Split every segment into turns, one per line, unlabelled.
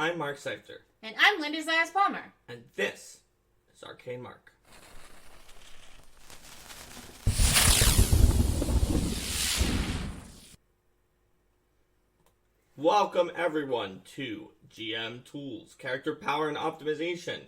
I'm Mark Seifter.
And I'm Linda Zayas-Palmer.
And this is Arcane Mark. Welcome everyone to GM Tools, Character Power and Optimization.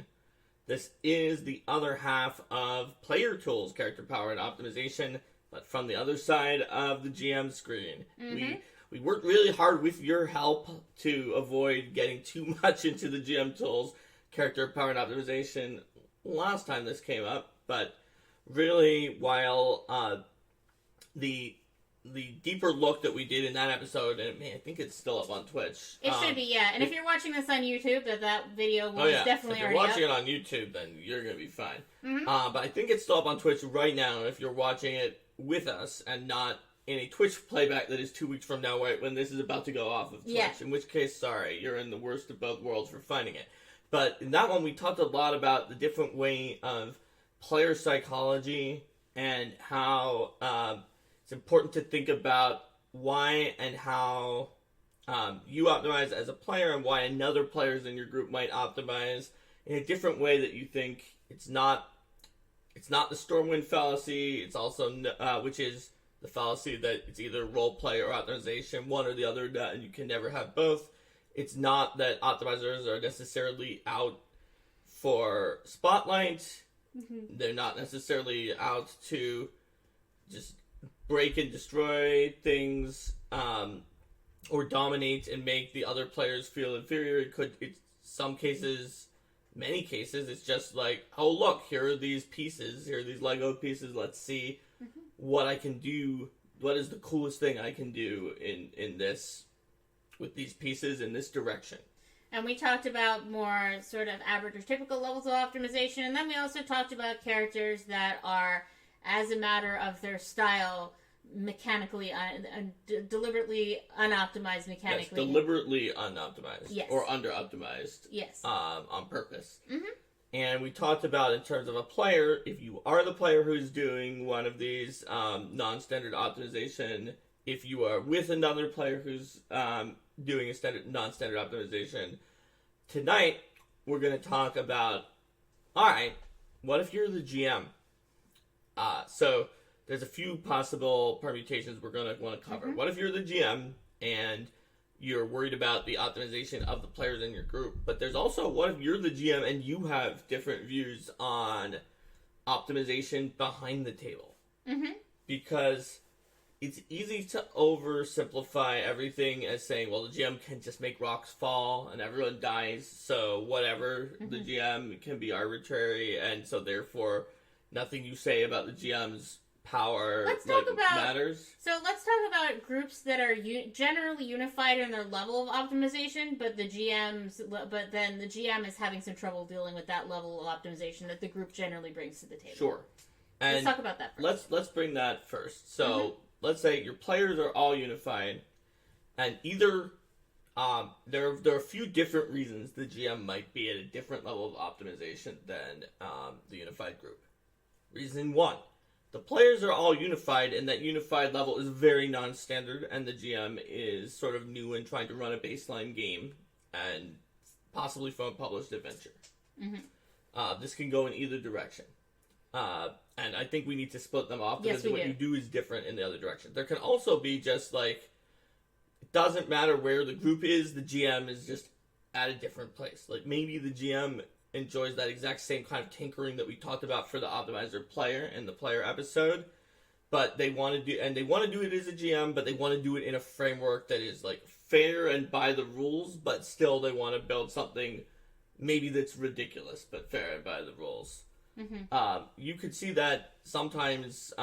This is the other half of Player Tools, Character Power and Optimization, but from the other side of the GM screen.
Mm-hmm.
We worked really hard with your help to avoid getting too much into the GM Tools, Character Power and Optimization last time this came up, but really while the deeper look that we did in that episode, and I think it's still up on Twitch.
It should be, yeah. And if you're watching this on YouTube, that video was definitely already up.
If you're watching it on YouTube, then you're going to be fine.
Mm-hmm.
But I think it's still up on Twitch right now if you're watching it with us and not in a Twitch playback that is 2 weeks from now when this is about to go off of Twitch.
Yeah.
In which case, sorry, you're in the worst of both worlds for finding it. But in that one, we talked a lot about the different way of player psychology and how it's important to think about why and how you optimize as a player and why another players in your group might optimize in a different way that you think it's not the Stormwind fallacy. It's also which is the fallacy that it's either role play or optimization, one or the other, and you can never have both. It's not that optimizers are necessarily out for spotlight. Mm-hmm. They're not necessarily out to just break and destroy things, or dominate and make the other players feel inferior. It's some cases, many cases, it's just like, oh look, here are these pieces, here are these Lego pieces, let's see what I can do, what is the coolest thing I can do in this, with these pieces in this direction.
And we talked about more sort of average or typical levels of optimization, and then we also talked about characters that are, as a matter of their style, mechanically, deliberately unoptimized mechanically.
Yes, deliberately unoptimized.
Yes.
Or under-optimized.
Yes.
On purpose.
Mm-hmm.
And we talked about, in terms of a player, if you are the player who's doing one of these non-standard optimization, if you are with another player who's doing a non-standard optimization, tonight we're going to talk about, alright, what if you're the GM? So there's a few possible permutations we're going to want to cover. Mm-hmm. What if you're the GM and you're worried about the optimization of the players in your group? But there's also, what if you're the GM and you have different views on optimization behind the table? Mm-hmm. Because it's easy to oversimplify everything as saying, well, the GM can just make rocks fall and everyone dies, so whatever, the GM can be arbitrary, and so therefore nothing you say about the GM's power matters.
So let's talk about groups that are generally unified in their level of optimization, but then the GM is having some trouble dealing with that level of optimization that the group generally brings to the table.
Sure. And
let's talk about that first.
Let's bring that first. So let's say your players are all unified, and either there are a few different reasons the GM might be at a different level of optimization than the unified group. Reason one: the players are all unified, and that unified level is very non-standard, and the GM is sort of new and trying to run a baseline game, and possibly from a published adventure. Mm-hmm. This can go in either direction. And I think we need to split them off, because what you do is different in the other direction. There can also be just like, it doesn't matter where the group is, the GM is just at a different place. Like maybe the GM enjoys that exact same kind of tinkering that we talked about for the optimizer player in the player episode, but they want to do it as a GM, but they want to do it in a framework that is like fair and by the rules, but still they want to build something maybe that's ridiculous but fair and by the rules. Mm-hmm. You could see that sometimes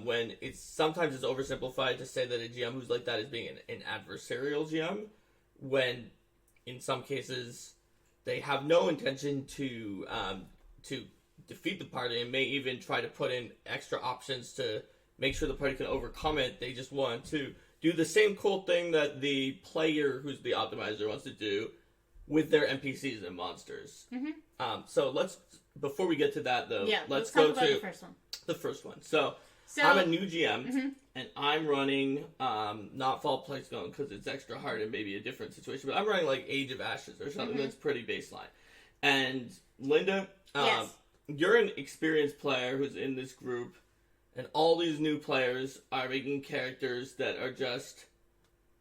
when sometimes it's oversimplified to say that a GM who's like that is being an adversarial GM, when in some cases they have no intention to defeat the party and may even try to put in extra options to make sure the party can overcome it. They just want to do the same cool thing that the player who's the optimizer wants to do with their NPCs and monsters. Mm-hmm. So before we get to that though, let's go to
the first one.
The first one. So
So
I'm a new GM,
Mhm.
and I'm running not Fall Playstone because it's extra hard and maybe a different situation, but I'm running like Age of Ashes or something
Mhm.
that's pretty baseline. And Linda,
Yes.
you're an experienced player who's in this group, and all these new players are making characters that are just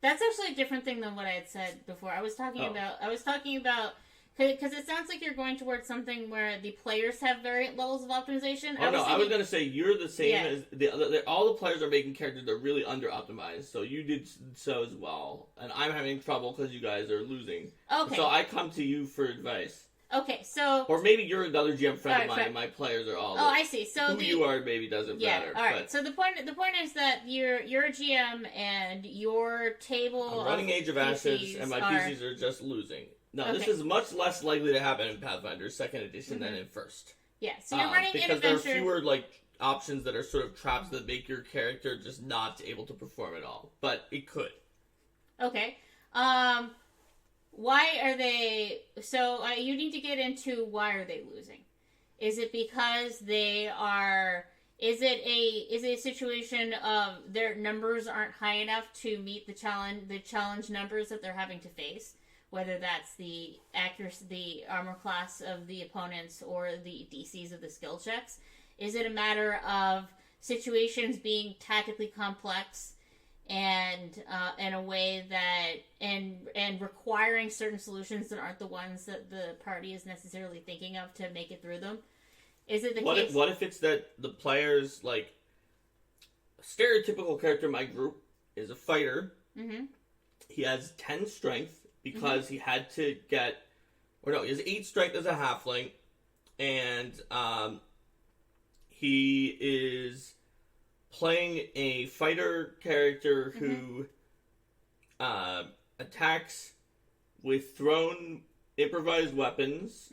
That's actually a different thing than what I had said before. I was talking about because it sounds like you're going towards something where the players have variant levels of optimization.
I was gonna say you're the same
Yeah.
as all the players are making characters that are really under optimized. So you did so as well, and I'm having trouble because you guys are losing.
Okay.
So I come to you for advice,
Okay. So.
or maybe you're another GM friend of
Alright,
mine, and my players are all.
Oh, I see. So
who you are maybe doesn't matter.
All right.
But
So the point is that you're a GM and your table.
I'm running Age of Ashes,
PCs
and my
are-
PCs are just losing. Now this
Okay.
is much less likely to happen in Pathfinder Second Edition than in First.
Yeah. So you're running
because
Adventure.
there are fewer like options that are sort of traps that make your character just not able to perform at all. But it could.
Okay. Why are they? So you need to get into why are they losing? Is it because they are? Is it a situation of their numbers aren't high enough to meet the challenge numbers that they're having to face? Whether that's the accuracy, the armor class of the opponents, or the DCs of the skill checks. Is it a matter of situations being tactically complex and in a way that and requiring certain solutions that aren't the ones that the party is necessarily thinking of to make it through them? Is it the case?
What if it's that the players, like, a stereotypical character in my group is a fighter.
Mm-hmm.
He has 10 strength because he had to get, or no, he has 8 strength as a halfling, and he is playing a fighter character who attacks with thrown improvised weapons,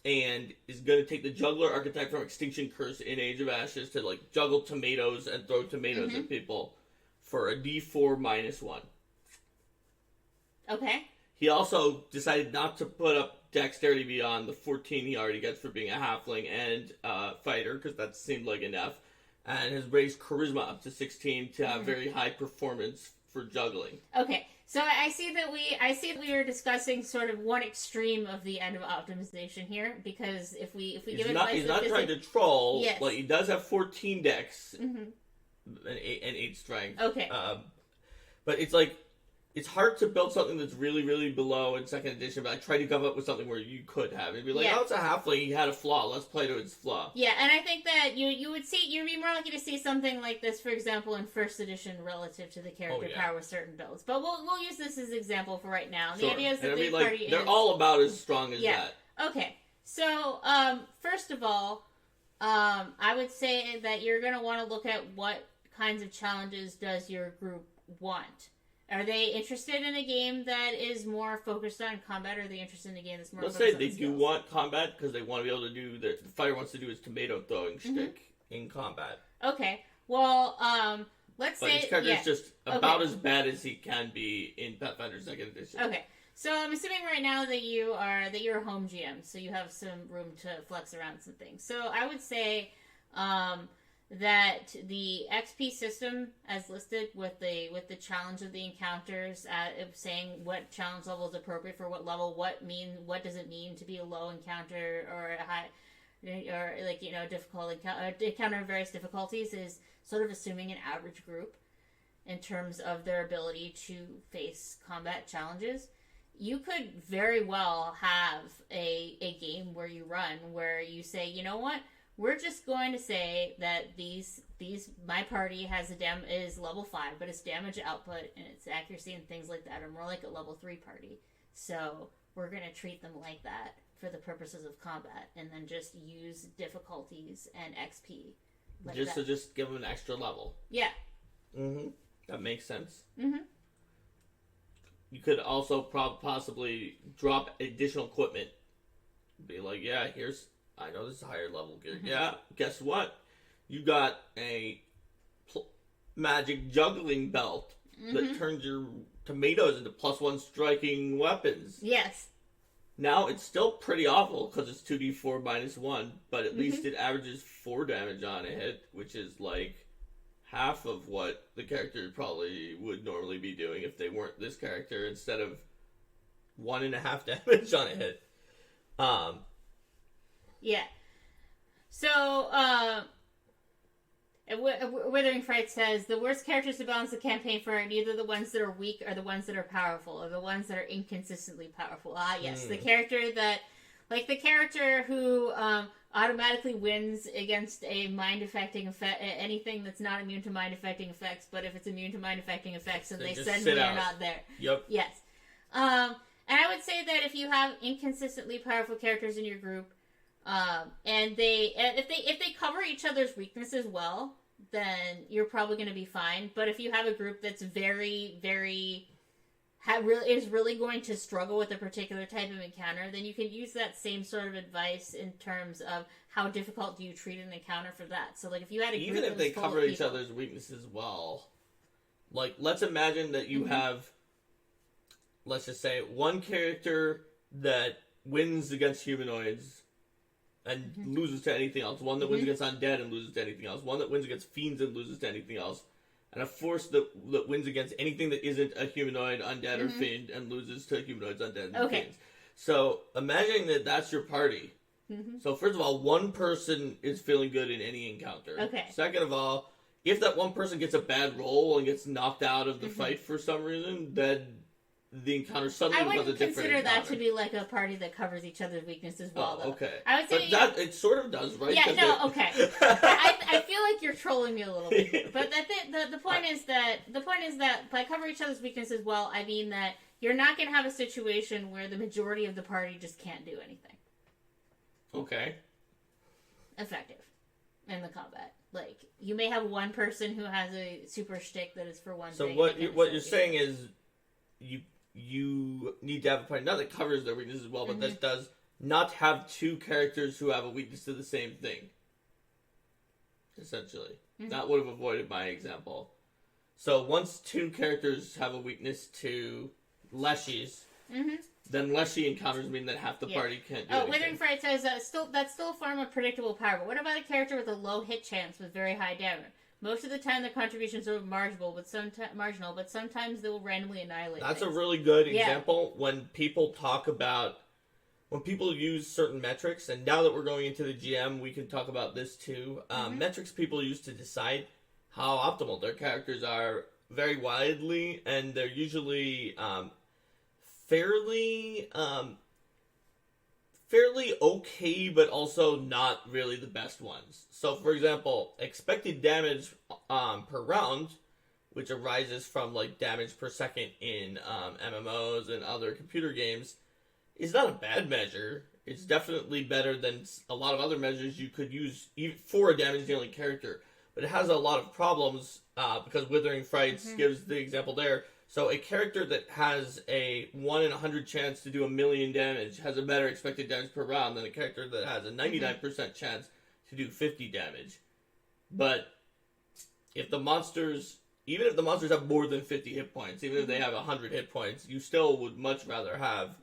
and is going to take the juggler archetype from Extinction Curse in Age of Ashes to like juggle tomatoes and throw tomatoes at people for a D4 -1.
Okay.
He also decided not to put up dexterity beyond the 14 he already gets for being a halfling and fighter, because that seemed like enough, and has raised charisma up to 16 to have very high performance for juggling.
Okay. So I see that we are discussing sort of one extreme of the end of optimization here, because if we give advice,
He's not trying to troll.
Yes.
Like, he does have 14 dex
Mhm.
and 8 strength.
Okay.
But it's like, it's hard to build something that's really, really below in second edition, but I tried to come up with something where you could have. It'd be like,
Yeah.
oh, it's a halfling, he had a flaw, let's play to its flaw.
Yeah, and I think that you'd be more likely to see something like this, for example, in first edition relative to the character power with certain builds. But we'll use this as an example for right now. The idea is that the party
they're
is
all about as strong as
Yeah.
that.
Okay. So, first of all, I would say that you're going to want to look at what kinds of challenges does your group want. Are they interested in a game that is more focused on combat, or are they interested in a game that's more
Let's
focused
say
on
they
skills?
do want combat because they want to be able to do the fighter wants to do his tomato throwing shtick in combat.
Okay. Well, let's
But
say
his character is just about
Okay.
as bad as he can be in Pathfinder Second Edition.
Okay. So I'm assuming right now that you're a home GM, so you have some room to flex around some things. So I would say that the XP system, as listed with the challenge of the encounters, saying what challenge level is appropriate for what level, what does it mean to be a low encounter or a high, or like difficult encounter various difficulties, is sort of assuming an average group in terms of their ability to face combat challenges. You could very well have a game where you run where you say, you know what, we're just going to say that my party is level 5, but its damage output and its accuracy and things like that are more like a level 3 party. So we're going to treat them like that for the purposes of combat, and then just use difficulties and XP. Like
just
that.
to just give them an extra level.
Yeah.
That makes sense.
Mhm.
You could also possibly drop additional equipment. Be like, yeah, I know this is higher level gear. Yeah, guess what? You got a magic juggling belt that turns your tomatoes into +1 striking weapons.
Yes.
Now, it's still pretty awful because it's 2d4 -1, but at least it averages 4 damage on a hit, which is like half of what the character probably would normally be doing if they weren't this character, instead of 1.5 damage on a hit.
Yeah. So, Withering Fright says, the worst characters to balance the campaign for are neither the ones that are weak or the ones that are powerful, or the ones that are inconsistently powerful. Ah, yes. The character that, like the character who automatically wins against a mind-affecting effect, anything that's not immune to mind-affecting effects, but if it's immune to mind-affecting effects, then they suddenly are not there.
Yep.
Yes. And I would say that if you have inconsistently powerful characters in your group, and if they cover each other's weaknesses well, then you're probably going to be fine. But if you have a group that's very, very is really going to struggle with a particular type of encounter, then you can use that same sort of advice in terms of how difficult do you treat an encounter for that. So, like, if you had a group
even if they cover each other's weaknesses well, like, let's imagine that you have, let's just say, one character that wins against humanoids and loses to anything else, one that wins against undead and loses to anything else, one that wins against fiends and loses to anything else, and a force that wins against anything that isn't a humanoid, undead, or fiend, and loses to humanoids, undead, and fiends. So, imagine that that's your party. So, first of all, one person is feeling good in any encounter. Second of all, if that one person gets a bad roll and gets knocked out of the fight for some reason, then the encounter suddenly becomes a different encounter.
I wouldn't consider that to be like a party that covers each other's weaknesses well, though.
Okay.
I would say
that it sort of does, right?
Yeah, no, okay. I feel like you're trolling me a little bit. But the point is that by covering each other's weaknesses well, I mean that you're not going to have a situation where the majority of the party just can't do anything.
Okay.
Effective in the combat. Like, you may have one person who has a super shtick that is for one thing.
So what you're saying is you need to have a party not that covers their weaknesses as well, but that does not have two characters who have a weakness to the same thing. Essentially. That would have avoided my example. So once two characters have a weakness to Leshy's, then Leshy encounters mean that half the party can't do anything.
Withering Fright says that's still a form of predictable power, but what about a character with a low hit chance with very high damage? Most of the time, their contributions are marginal, but sometimes they will randomly annihilate.
That's a really good example when people talk about, when people use certain metrics, and now that we're going into the GM, we can talk about this too. Metrics people use to decide how optimal their characters are very widely, and they're usually fairly okay, but also not really the best ones. So, for example, expected damage per round, which arises from like damage per second in MMOs and other computer games, is not a bad measure. It's definitely better than a lot of other measures you could use for a damage-dealing character. But it has a lot of problems because Withering Frights gives the example there. So a character that has a 1 in 100 chance to do 1,000,000 damage has a better expected damage per round than a character that has a 99% chance to do 50 damage. But if the monsters, even if the monsters have more than 50 hit points, even if they have 100 hit points, you still would much rather have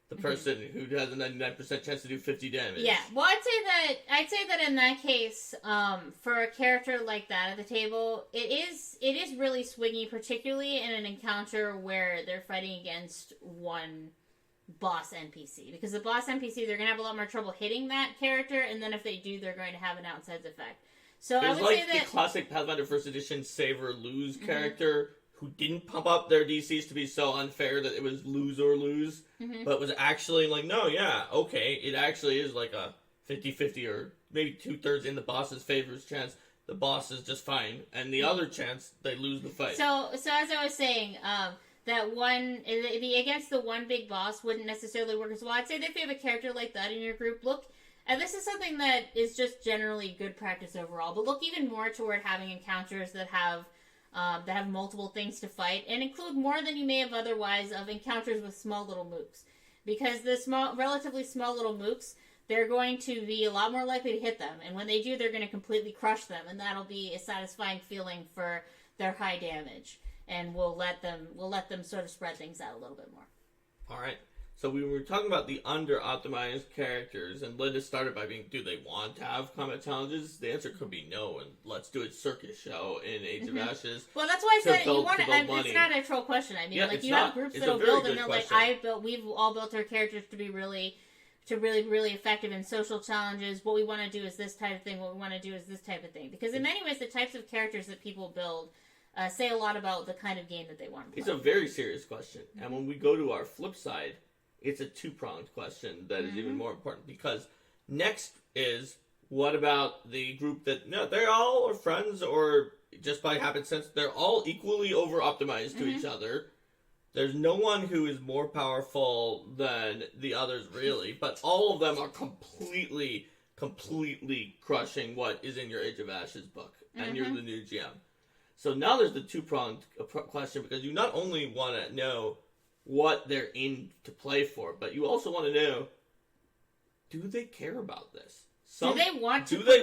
the person who has a 99% chance to do 50 damage.
Yeah, well, I'd say that in that case, for a character like that at the table, it is really swingy, particularly in an encounter where they're fighting against one boss NPC. Because the boss NPC, they're going to have a lot more trouble hitting that character, and then if they do, they're going to have an outsized effect. So I would say that
the classic Pathfinder 1st Edition save or lose character who didn't pump up their DCs to be so unfair that it was lose or lose, but was actually like, no, yeah, okay, it actually is like a 50-50 or maybe 2/3 in the boss's favor's chance. The boss is just fine, and the other chance, they lose the fight.
So as I was saying, that one, against the one big boss wouldn't necessarily work as well. I'd say that if you have a character like that in your group, look, and this is something that is just generally good practice overall, but look even more toward having encounters that have multiple things to fight, and include more than you may have otherwise of encounters with small little mooks. Because the relatively small little mooks, they're going to be a lot more likely to hit them, and when they do, they're going to completely crush them, and that'll be a satisfying feeling for their high damage, and we'll let them sort of spread things out a little bit more.
All right. So we were talking about the under-optimized characters, and Linda started by being, do they want to have combat challenges? The answer could be no, and let's do a circus show in Age of Ashes.
Well, that's why I said you want to.
money.
It's not a troll question. I mean,
Yeah,
like
it's
you
not.
have groups
It's
that'll
a very
build,
good
and they're
question.
we've all built our characters to be really effective in social challenges. What we want to do is this type of thing. What we want to do is this type of thing. Because in many ways, the types of characters that people build say a lot about the kind of game that they want to play.
It's a very serious question, and when we go to our flip side, it's a two-pronged question that is even more important, because next is, what about the group that, no, they're all are friends, or just by happenstance, they're all equally over-optimized to each other. There's no one who is more powerful than the others, really, but all of them are completely crushing what is in your Age of Ashes book, and you're the new GM. So now there's the two-pronged question, because you not only want to know what they're in to play for, but you also want to know, do they care about this?
Do they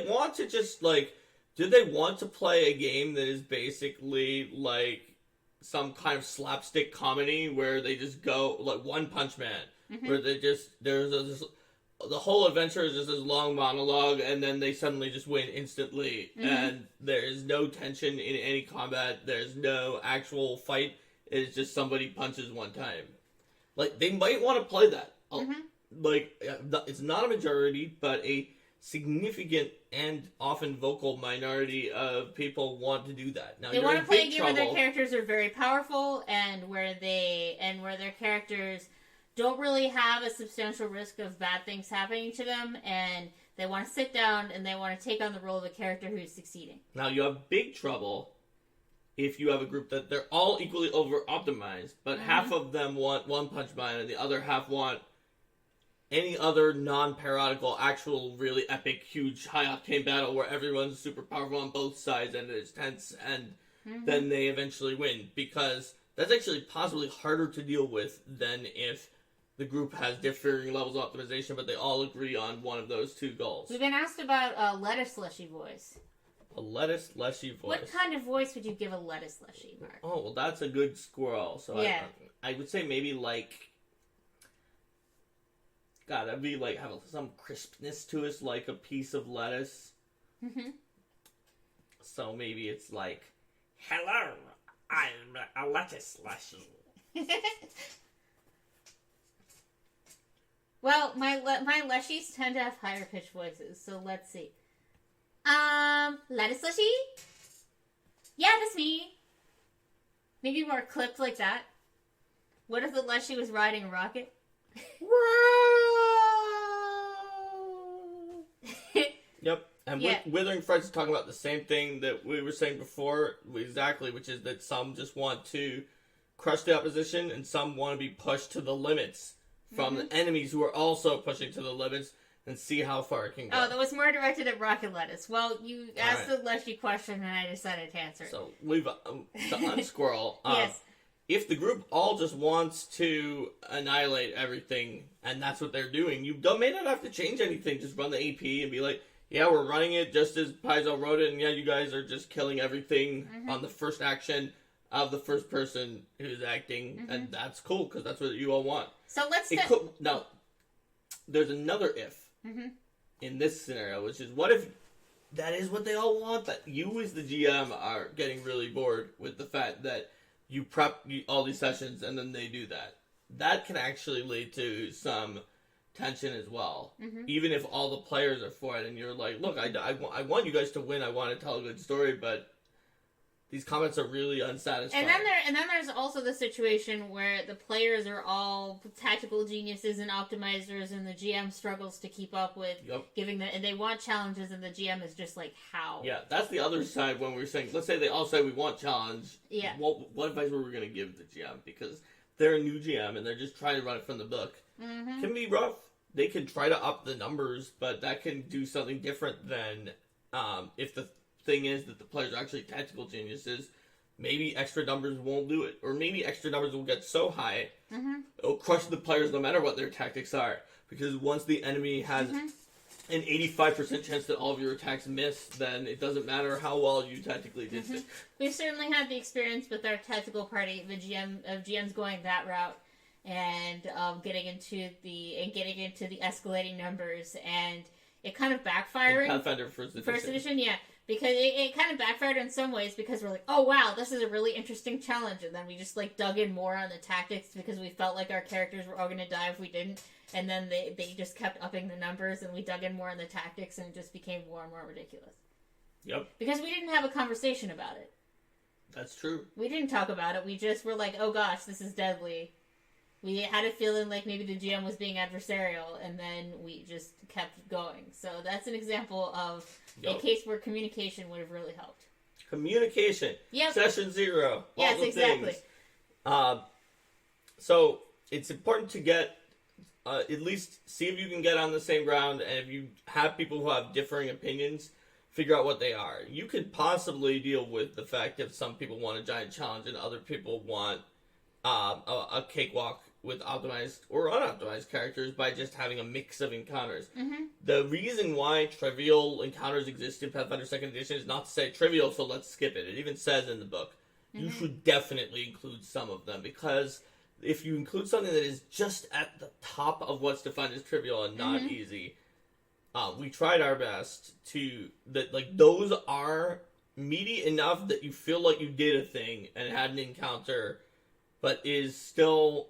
want
to just, like, do they want to play a game that is basically, like, some kind of slapstick comedy where they just go, like, One Punch Man, where they just, the whole adventure is just this long monologue, and then they suddenly just win instantly, and there is no tension in any combat, there's no actual fight, it's just somebody punches one time. Like, they might want to play that. Like, it's not a majority, but a significant and often vocal minority of people want to do that. Now,
they want to play a game where their characters are very powerful, and where their characters don't really have a substantial risk of bad things happening to them, and they want to sit down and they want to take on the role of a character who's succeeding.
Now, you have big trouble if you have a group that they're all equally over-optimized, but half of them want One Punch Man and the other half want any other non-parodical, actual, really epic, huge, high-octane battle where everyone's super powerful on both sides and it's tense, and then they eventually win. Because that's actually possibly harder to deal with than if the group has differing levels of optimization, but they all agree on one of those two goals.
We've been asked about a lettuce leshy voice.
A lettuce leshy voice.
What kind of voice would you give a lettuce leshy, Mark?
Oh, well, that's a good squirrel. So
yeah.
I would say maybe like, God, that'd be like have some crispness to it, like a piece of lettuce. So maybe it's like, hello, I'm a lettuce leshy.
Well, my leshies tend to have higher pitched voices, so let's see. Lettuce leshy? Yeah, that's me. Maybe more clipped like that. What if the leshy was riding a rocket?
Yep. And Withering Friends is talking about the same thing that we were saying before, exactly, which is that some just want to crush the opposition and some want to be pushed to the limits from the enemies who are also pushing to the limits and see how far it can go.
Oh, that was more directed at rocket lettuce. Well, you asked the leshy question and I decided to answer it.
So, we've, to unsquirrel,
yes.
If the group all just wants to annihilate everything and that's what they're doing, you may not have to change anything, just run the AP and be like, yeah, we're running it just as Paizo wrote it, and yeah, you guys are just killing everything on the first action of the first person who's acting, and that's cool, because that's what you all want.
So let's...
Now, there's another if in this scenario, which is, what if that is what they all want, that you as the GM are getting really bored with the fact that you prep all these sessions and then they do that. That can actually lead to some tension as well. Even if all the players are for it and you're like, look, I want you guys to win, I want to tell a good story, but these comments are really unsatisfying.
And then there's also the situation where the players are all tactical geniuses and optimizers, and the GM struggles to keep up with giving them, and they want challenges, and the GM is just like, how?
Yeah, that's the other side when we're saying, let's say they all say we want challenge.
Yeah.
What advice were we going to give the GM? Because they're a new GM and they're just trying to run it from the book. It can be rough. They can try to up the numbers, but that can do something different than if the thing is that the players are actually tactical geniuses. Maybe extra numbers won't do it, or maybe extra numbers will get so high it'll crush the players no matter what their tactics are. Because once the enemy has an 85% chance that all of your attacks miss, then it doesn't matter how well you tactically did it.
We've certainly had the experience with our tactical party, the GMs going that route. and getting into the escalating numbers, and it kind of backfiring.
Pathfinder First Edition,
yeah, because it kind of backfired in some ways because we're like, oh wow, this is a really interesting challenge, and then we just like dug in more on the tactics because we felt like our characters were all going to die if we didn't, and then they just kept upping the numbers, and we dug in more on the tactics, and it just became more and more ridiculous.
Yep.
Because we didn't have a conversation about it.
That's true.
We didn't talk about it. We just were like, oh gosh, this is deadly. We had a feeling like maybe the GM was being adversarial, and then we just kept going. So that's an example of a case where communication would have really helped.
Communication.
Yep.
Session 0.
Yes, exactly.
So it's important to get, at least see if you can get on the same ground, and if you have people who have differing opinions, figure out what they are. You could possibly deal with the fact that some people want a giant challenge and other people want a cakewalk with optimized or unoptimized characters by just having a mix of encounters.
Mm-hmm.
The reason why trivial encounters exist in Pathfinder 2nd Edition is not to say trivial, so let's skip it. It even says in the book, you should definitely include some of them, because if you include something that is just at the top of what's defined as trivial and not easy, we tried our best to, those are meaty enough that you feel like you did a thing and had an encounter, but is still,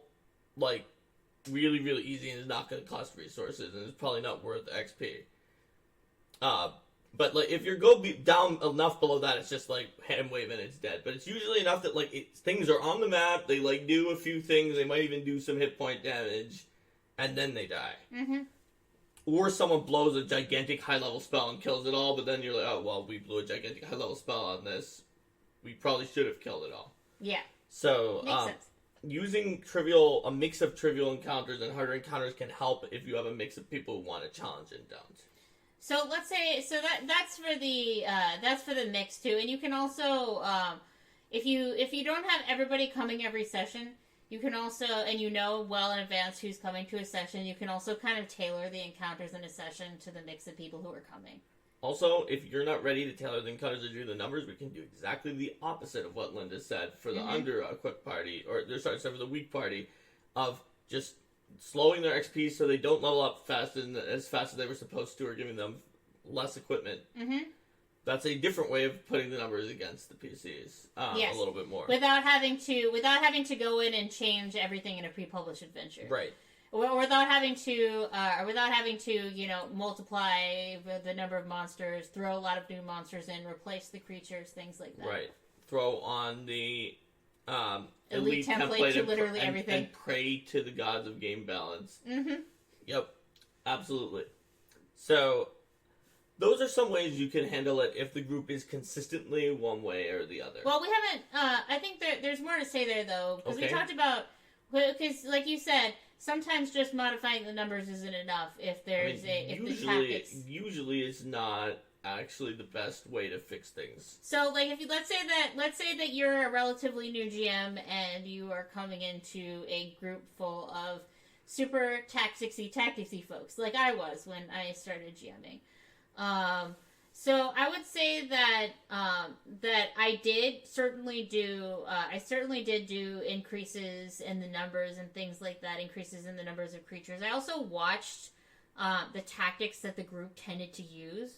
really, really easy and is not going to cost resources and is probably not worth XP. But, if you go down enough below that, it's just, hand wave and it's dead. But it's usually enough that, things are on the map, they, do a few things, they might even do some hit point damage, and then they die.
Mm-hmm.
Or someone blows a gigantic high-level spell and kills it all, but then you're like, oh, well, we blew a gigantic high-level spell on this. We probably should have killed it all.
Yeah.
So,
makes sense.
Using a mix of trivial encounters and harder encounters can help if you have a mix of people who want a challenge and don't.
So let's say that's for the mix too, and you can also if you don't have everybody coming every session, you can also, and well in advance who's coming to a session, you can also kind of tailor the encounters in a session to the mix of people who are coming.
Also, if you're not ready to tailor the encounters to do the numbers, we can do exactly the opposite of what Linda said for the under-equipped party, for the weak party, of just slowing their XP so they don't level up as fast as they were supposed to, or giving them less equipment.
Mm-hmm.
That's a different way of putting the numbers against the PCs
yes.
a little bit more.
Without having to go in and change everything in a pre-published adventure.
Right.
Or without having to multiply the number of monsters, throw a lot of new monsters in, replace the creatures, things like that.
Right. Throw on the
elite template to literally everything.
And pray to the gods of game balance.
Mm-hmm.
Yep. Absolutely. So, those are some ways you can handle it if the group is consistently one way or the other.
Well, we haven't... I think there's more to say there, though, because we talked about... Because, like you said, sometimes just modifying the numbers isn't enough if there's the tactics...
Usually it's not actually the best way to fix things.
So, let's say that you're a relatively new GM and you are coming into a group full of super tacticsy folks, like I was when I started GMing. So I would say that that I certainly did do increases in the numbers and things like that, increases in the numbers of creatures. I also watched the tactics that the group tended to use.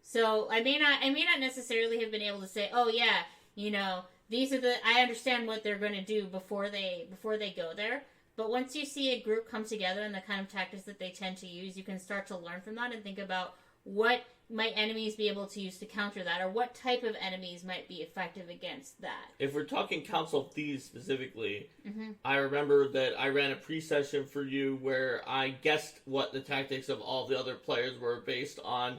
So I may not necessarily have been able to say, oh yeah, I understand what they're going to do before they go there. But once you see a group come together and the kind of tactics that they tend to use, you can start to learn from that and think about what might enemies be able to use to counter that, or what type of enemies might be effective against that.
If we're talking Council of Thieves specifically,
mm-hmm.
I remember that I ran a pre-session for you where I guessed what the tactics of all the other players were based on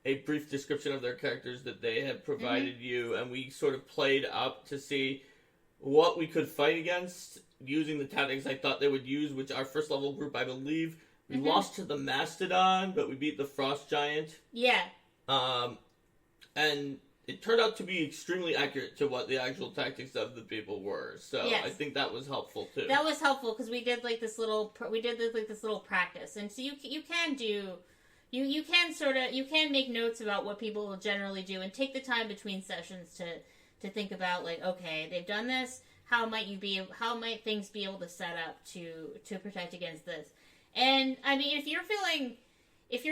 a brief description of their characters that they had provided
mm-hmm.
you, and we sort of played up to see what we could fight against using the tactics I thought they would use, which our first level group, I believe, we
mm-hmm.
lost to the Mastodon, but we beat the Frost Giant.
Yeah.
And it turned out to be extremely accurate to what the actual tactics of the people were. So
yes.
I think that was helpful too.
That was helpful because we did this little practice, and so you can make notes about what people will generally do, and take the time between sessions to think about, okay, they've done this. how might things be able to set up to protect against this? And I mean, if you're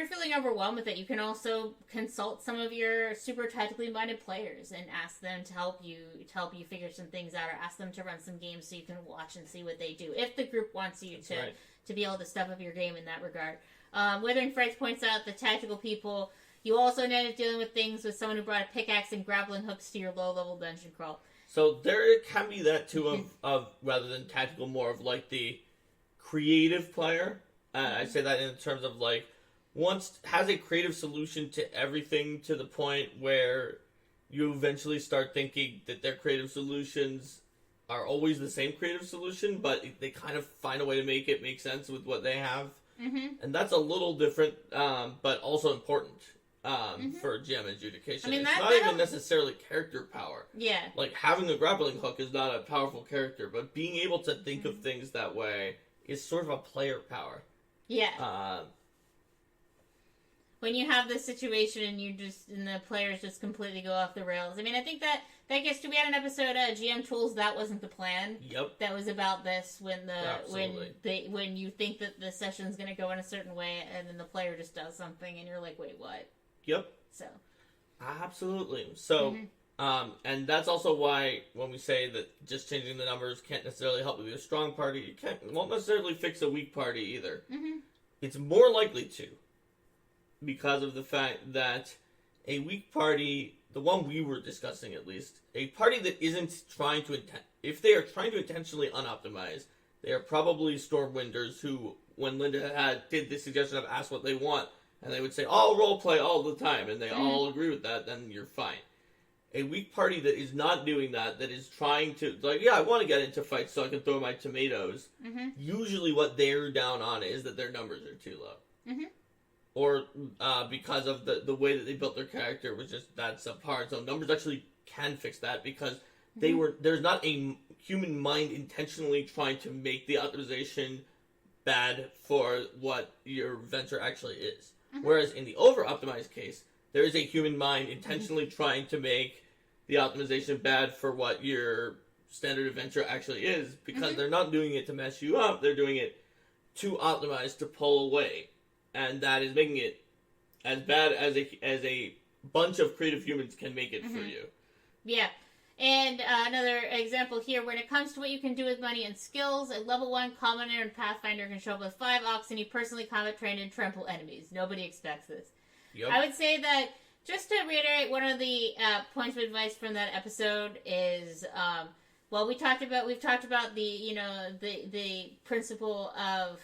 feeling overwhelmed with it, you can also consult some of your super tactically minded players and ask them to help you figure some things out, or ask them to run some games so you can watch and see what they do. If the group wants you to be able to step up your game in that regard. Withering Frights points out the tactical people. You also end up dealing with things with someone who brought a pickaxe and grappling hooks to your low-level dungeon crawl.
So there can be that too of rather than tactical, more of like the creative player. I say that in terms of like has a creative solution to everything, to the point where you eventually start thinking that their creative solutions are always the same creative solution, but they kind of find a way to make it make sense with what they have. And that's a little different, but also important. For GM adjudication.
I mean,
it's not even necessarily character power.
Yeah.
Like, having a grappling hook is not a powerful character, but being able to think of things that way is sort of a player power.
Yeah. When you have this situation and the players just completely go off the rails. I mean, I think that gets to, we had an episode, GM Tools, That Wasn't the Plan.
Yep.
That was about this, when you think that the session's going to go in a certain way, and then the player just does something, and you're like, wait, what?
Yep.
So.
Absolutely. So, and that's also why when we say that just changing the numbers can't necessarily help with your strong party, it won't necessarily fix a weak party either. It's more likely to, because of the fact that a weak party, the one we were discussing at least, a party that isn't trying to, if they are trying to intentionally unoptimize, they are probably Stormwinders who, when Linda did the suggestion of ask what they want, and they would say, I'll roleplay all the time, and they all agree with that, then you're fine. A weak party that is not doing that is trying to, like, yeah, I want to get into fights so I can throw my tomatoes, usually what they're down on is that their numbers are too low. Or because of the way that they built their character was just that subpar. So numbers actually can fix that, because there's not a human mind intentionally trying to make the optimization bad for what your venture actually is. Whereas in the over-optimized case, there is a human mind intentionally trying to make the optimization bad for what your standard adventure actually is, because they're not doing it to mess you up, they're doing it to optimize, to pull away. And that is making it as bad as a bunch of creative humans can make it for you. Yeah.
And another example here, when it comes to what you can do with money and skills, a level 1 commoner and Pathfinder can show up with 5 oxen, you personally combat trained and trample enemies. Nobody expects this.
Yep.
I would say that, just to reiterate, one of the points of advice from that episode is, we've talked about the principle of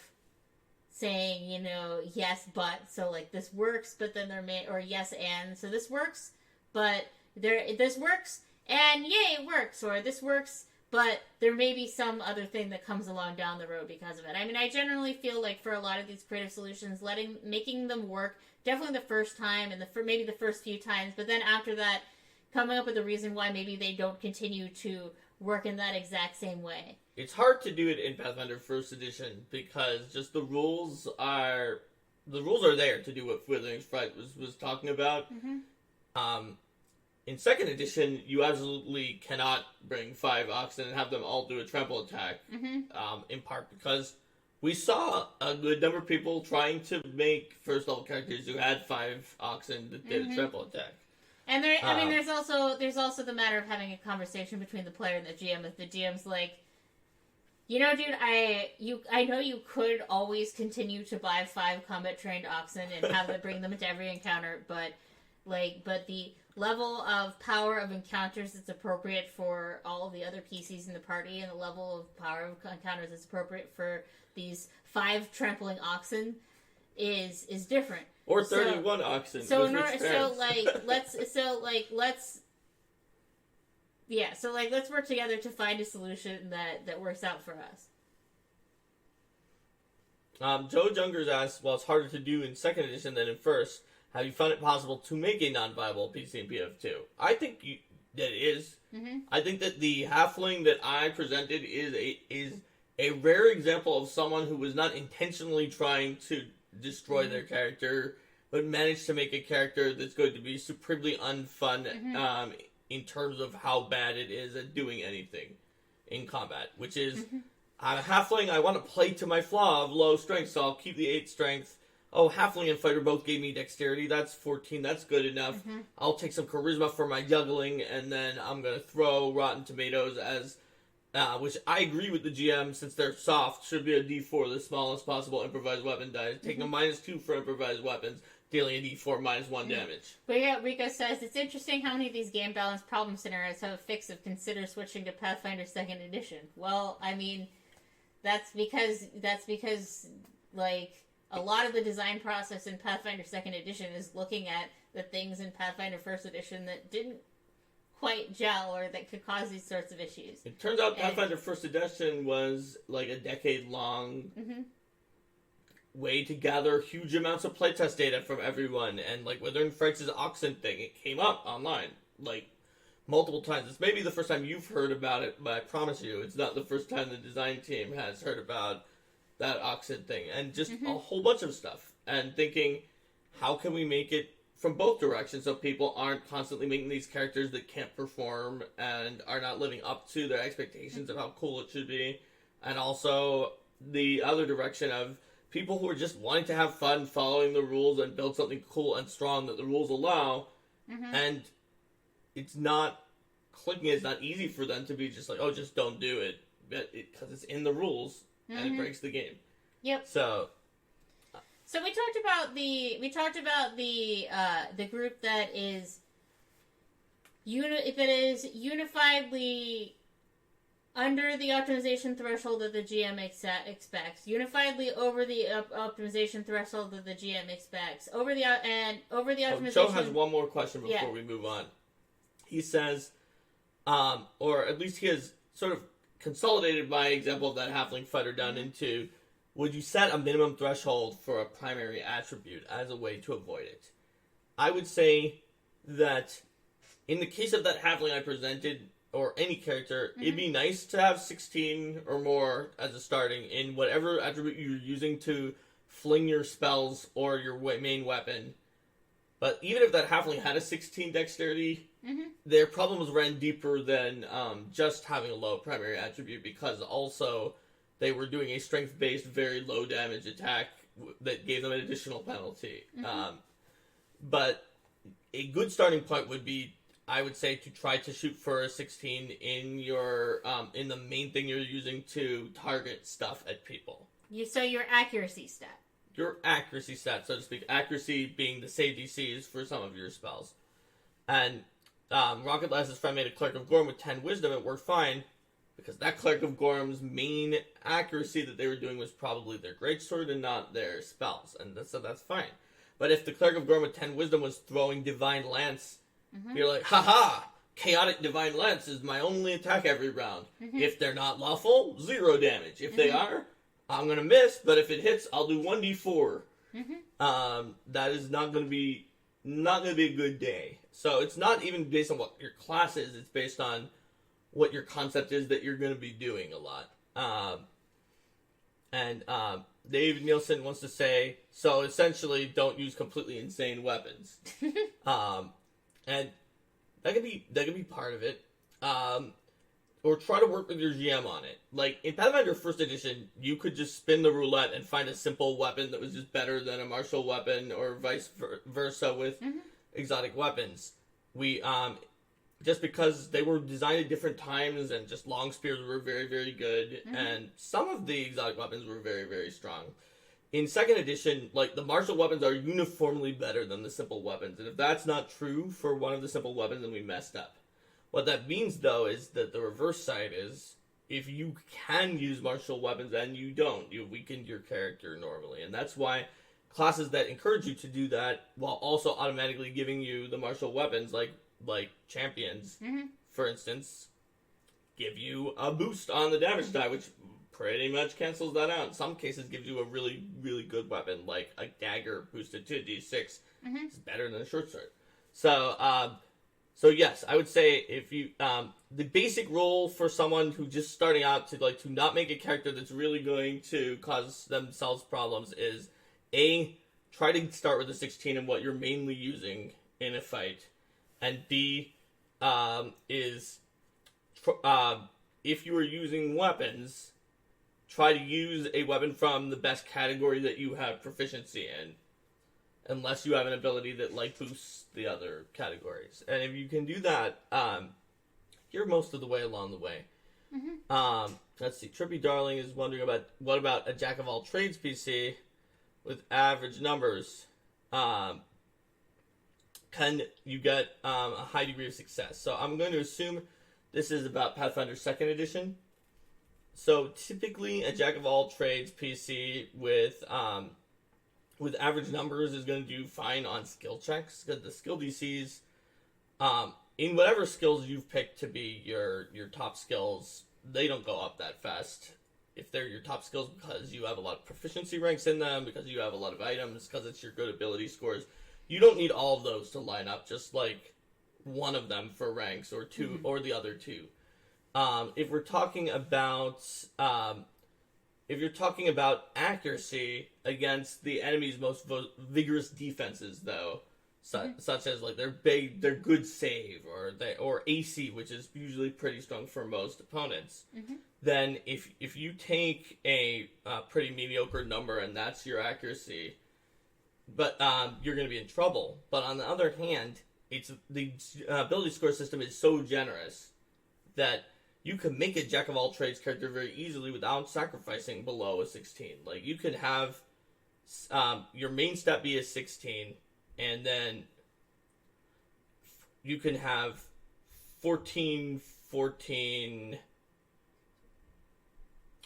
saying, yes, but, so like this works, but then or yes, and, so this works, but this works, and yay, it works, or this works, but there may be some other thing that comes along down the road because of it. I mean, I generally feel like for a lot of these creative solutions, making them work, definitely the first time, and maybe the first few times, but then after that, coming up with a reason why maybe they don't continue to work in that exact same way.
It's hard to do it in Pathfinder First Edition, because just the rules are there to do what Withering Fright was talking about. In Second Edition, you absolutely cannot bring 5 oxen and have them all do a trample attack. In part because we saw a good number of people trying to make first level characters who had 5 oxen that did a trample attack.
And there's also the matter of having a conversation between the player and the GM. If the GM's like, dude, I know you could always continue to buy 5 combat trained oxen and have them bring them into every encounter, but the level of power of encounters that's appropriate for all of the other PCs in the party, and the level of power of encounters that's appropriate for these 5 trampling oxen is different.
Or 31 oxen.
Let's work together to find a solution that works out for us.
Joe Jungers asks, well, it's harder to do in Second Edition than in First. Have you found it possible to make a non-viable PC in PF2? I think that it is. I think that the halfling that I presented is a rare example of someone who was not intentionally trying to destroy their character, but managed to make a character that's going to be supremely unfun in terms of how bad it is at doing anything. in combat, which is I'm a halfling, I want to play to my flaw of low strength, so I'll keep the 8 strength. Oh, halfling and fighter both gave me dexterity, that's 14, that's good enough. I'll take some charisma for my juggling, and then I'm going to throw Rotten Tomatoes as, which I agree with the GM, since they're soft, should be a D4, the smallest possible improvised weapon die. Taking a -2 for improvised weapons, dealing a D4 -1 damage.
But yeah, Rico says, it's interesting how many of these game balance problem scenarios have a fix of consider switching to Pathfinder 2nd Edition. Well, I mean, that's because, like, a lot of the design process in Pathfinder 2nd Edition is looking at the things in Pathfinder 1st Edition that didn't quite gel or that could cause these sorts of issues.
It turns out Pathfinder 1st Edition was like a decade-long way to gather huge amounts of playtest data from everyone, and like Withering Franks' Oxen thing, it came up online like multiple times. It's maybe the first time you've heard about it, but I promise you it's not the first time the design team has heard about that Oxen thing, and just a whole bunch of stuff, and thinking, how can we make it from both directions so people aren't constantly making these characters that can't perform and are not living up to their expectations of how cool it should be, and also the other direction of people who are just wanting to have fun following the rules and build something cool and strong that the rules allow, and it's not clicking, it's not easy for them to be just like, oh, just don't do it, because it's in the rules. And it breaks the game.
Yep.
So
we talked about the group that is unifiedly under the optimization threshold that the GM expects, unifiedly over the optimization threshold that the GM expects, over the optimization.
Joe has one more question before we move on. He says, or at least he has sort of consolidated my example of that halfling fighter down into, would you set a minimum threshold for a primary attribute as a way to avoid it? I would say that in the case of that halfling I presented, or any character, it'd be nice to have 16 or more as a starting in whatever attribute you're using to fling your spells or your main weapon. But even if that halfling had a 16 dexterity, their problems ran deeper than just having a low primary attribute, because also they were doing a strength-based, very low damage attack that gave them an additional penalty. But a good starting point would be, I would say, to try to shoot for a 16 in your in the main thing you're using to target stuff at people.
So your accuracy stat.
Your accuracy stat, so to speak. Accuracy being the save DCs for some of your spells. And Rocket Lass's friend made a Cleric of Gorm with 10 Wisdom. It worked fine, because that Cleric of Gorm's main accuracy that they were doing was probably their Greatsword and not their spells. And so that's fine. But if the Cleric of Gorm with 10 Wisdom was throwing Divine Lance, you're like, haha! Chaotic Divine Lance is my only attack every round. If they're not lawful, 0 damage. If they are, I'm gonna miss, but if it hits, I'll do 1d4. That is not gonna be a good day. So it's not even based on what your class is, it's based on what your concept is that you're gonna be doing a lot. Dave Nielsen wants to say, so essentially don't use completely insane weapons. And that could be part of it. Or try to work with your GM on it. Like, in Pathfinder 1st Edition, you could just spin the roulette and find a simple weapon that was just better than a martial weapon, or vice versa with exotic weapons. We, just because they were designed at different times, and just long spears were very, very good, and some of the exotic weapons were very, very strong. In 2nd Edition, like, the martial weapons are uniformly better than the simple weapons, and if that's not true for one of the simple weapons, then we messed up. What that means, though, is that the reverse side is, if you can use martial weapons and you don't, you've weakened your character normally. And that's why classes that encourage you to do that, while also automatically giving you the martial weapons, like champions, for instance, give you a boost on the damage die, which pretty much cancels that out. In some cases, gives you a really, really good weapon, like a dagger boosted to D6. It's better than a short sword. So yes, I would say if you the basic rule for someone who just starting out to not make a character that's really going to cause themselves problems is A, try to start with a 16 in what you're mainly using in a fight, and B is if you are using weapons, try to use a weapon from the best category that you have proficiency in, unless you have an ability that like boosts the other categories. And if you can do that, you're most of the way along the way. Let's see. Trippy Darling is wondering about what about a jack of all trades PC with average numbers? Can you get a high degree of success? So I'm going to assume this is about Pathfinder 2nd Edition. So typically, a jack of all trades PC with average numbers is going to do fine on skill checks, because the skill DCs, in whatever skills you've picked to be your top skills, they don't go up that fast. If they're your top skills because you have a lot of proficiency ranks in them, because you have a lot of items, because it's your good ability scores, you don't need all of those to line up, just like one of them for ranks or two or the other two. If we're talking about if you're talking about accuracy against the enemy's most vigorous defenses, though, such as like their good save or AC, which is usually pretty strong for most opponents, then if you take a pretty mediocre number and that's your accuracy, but you're going to be in trouble. But on the other hand, it's the ability score system is so generous that you can make a jack of all trades character very easily without sacrificing below a 16. Like, you could have your main stat be a 16, and then you can have 14,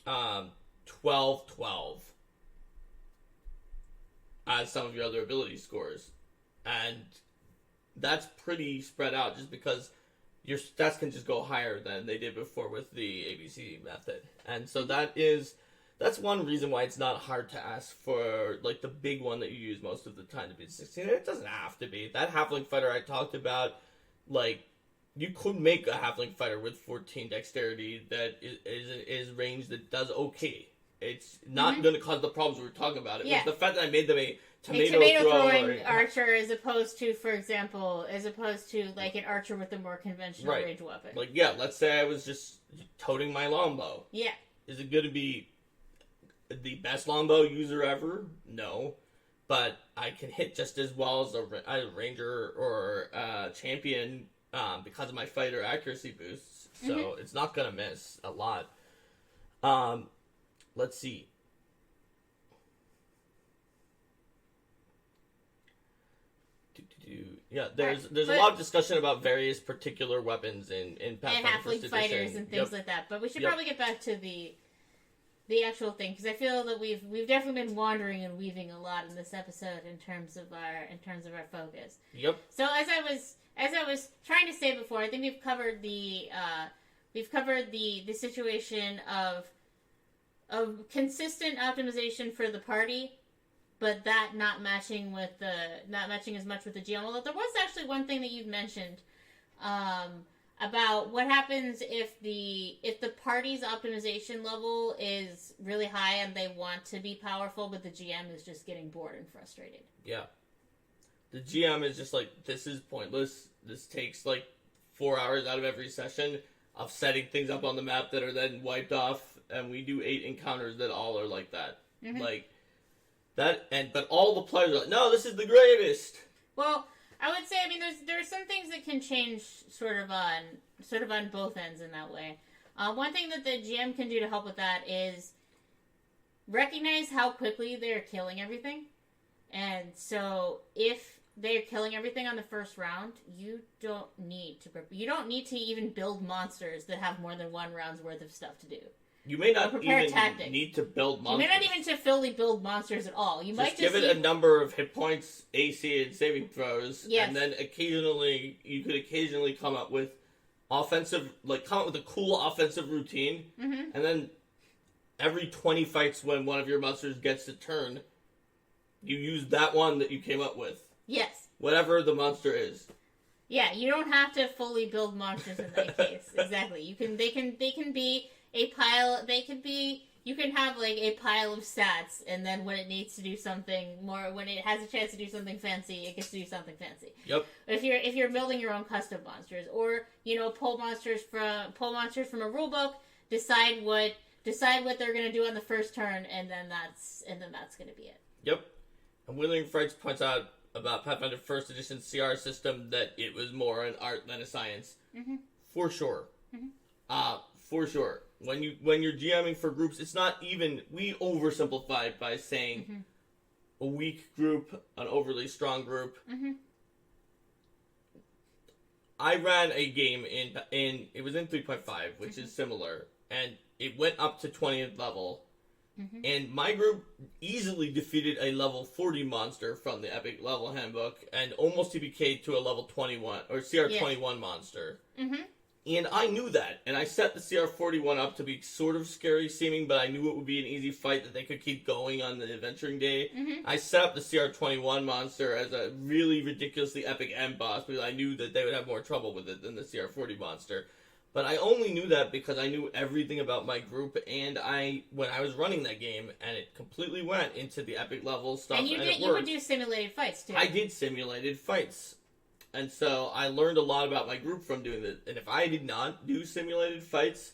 12, 12 as some of your other ability scores. And that's pretty spread out just because your stats can just go higher than they did before with the ABC method. And so that's one reason why it's not hard to ask for, like, the big one that you use most of the time to be 16. It doesn't have to be. That Halfling Fighter I talked about, like, you could make a Halfling Fighter with 14 dexterity that is range that does okay. It's not going to cause the problems we were talking about. It was the fact that I made them a tomato
throwing archer as opposed to, like, an archer with a more conventional range weapon.
Like, yeah, let's say I was just toting my longbow.
Yeah.
Is it going to be the best longbow user ever? No. But I can hit just as well as a ranger or a champion because of my fighter accuracy boosts. So it's not going to miss a lot. Let's see. Yeah, there's a lot of discussion about various particular weapons in Pathfinder
and Halfling fighters and things like that. But we should probably get back to the actual thing, because I feel that we've definitely been wandering and weaving a lot in this episode in terms of our focus.
Yep.
So as I was trying to say before, I think we've covered the situation of consistent optimization for the party, but that not matching as much with the GM. Although there was actually one thing that you've mentioned about what happens if the party's optimization level is really high and they want to be powerful, but the GM is just getting bored and frustrated.
Yeah. The GM is just like, this is pointless. This takes like 4 hours out of every session of setting things up on the map that are then wiped off. And we do 8 encounters that all are like that. Like that, but all the players are like, no, this is the greatest.
Well, I would say, I mean, there's some things that can change sort of on both ends in that way. One thing that the GM can do to help with that is recognize how quickly they're killing everything. And so if they're killing everything on the first round, you don't need to even build monsters that have more than 1 round's worth of stuff to do.
You may not even need to build monsters.
You may not even to fully build monsters at all. You might just
give it a number of hit points, AC, and saving throws,
yes.
And then you could occasionally come up with a cool offensive routine, and then every 20 fights when one of your monsters gets to turn, you use that one that you came up with.
Yes.
Whatever the monster is.
Yeah, you don't have to fully build monsters in that case. Exactly. They can be a pile. They could be You can have like a pile of stats, and then when it needs to do something more, when it has a chance to do something fancy, it gets to do something fancy.
Yep.
If you're building your own custom monsters, or pull monsters from a rule book, decide what they're gonna do on the first turn, and then that's gonna be it.
Yep. And Withering Frights points out about Pathfinder First Edition CR system that it was more an art than a science.
Mm-hmm.
For sure.
Mm-hmm.
For sure. When you're GMing for groups, it's not even, we oversimplify it by saying a weak group, an overly strong group.
Mm-hmm.
I ran a game in it was in 3.5, which is similar, and it went up to 20th level.
Mm-hmm.
And my group easily defeated a level 40 monster from the Epic Level Handbook and almost TPK'd to a level 21 or CR 21 monster.
Mm-hmm.
And I knew that, and I set the CR 41 up to be sort of scary seeming, but I knew it would be an easy fight that they could keep going on the adventuring day.
Mm-hmm.
I set up the CR 21 monster as a really ridiculously epic end boss because I knew that they would have more trouble with it than the CR 40 monster. But I only knew that because I knew everything about my group, and when I was running that game, and it completely went into the epic level stuff,
and you would do simulated fights too.
I did simulated fights. And so I learned a lot about my group from doing this. And if I did not do simulated fights,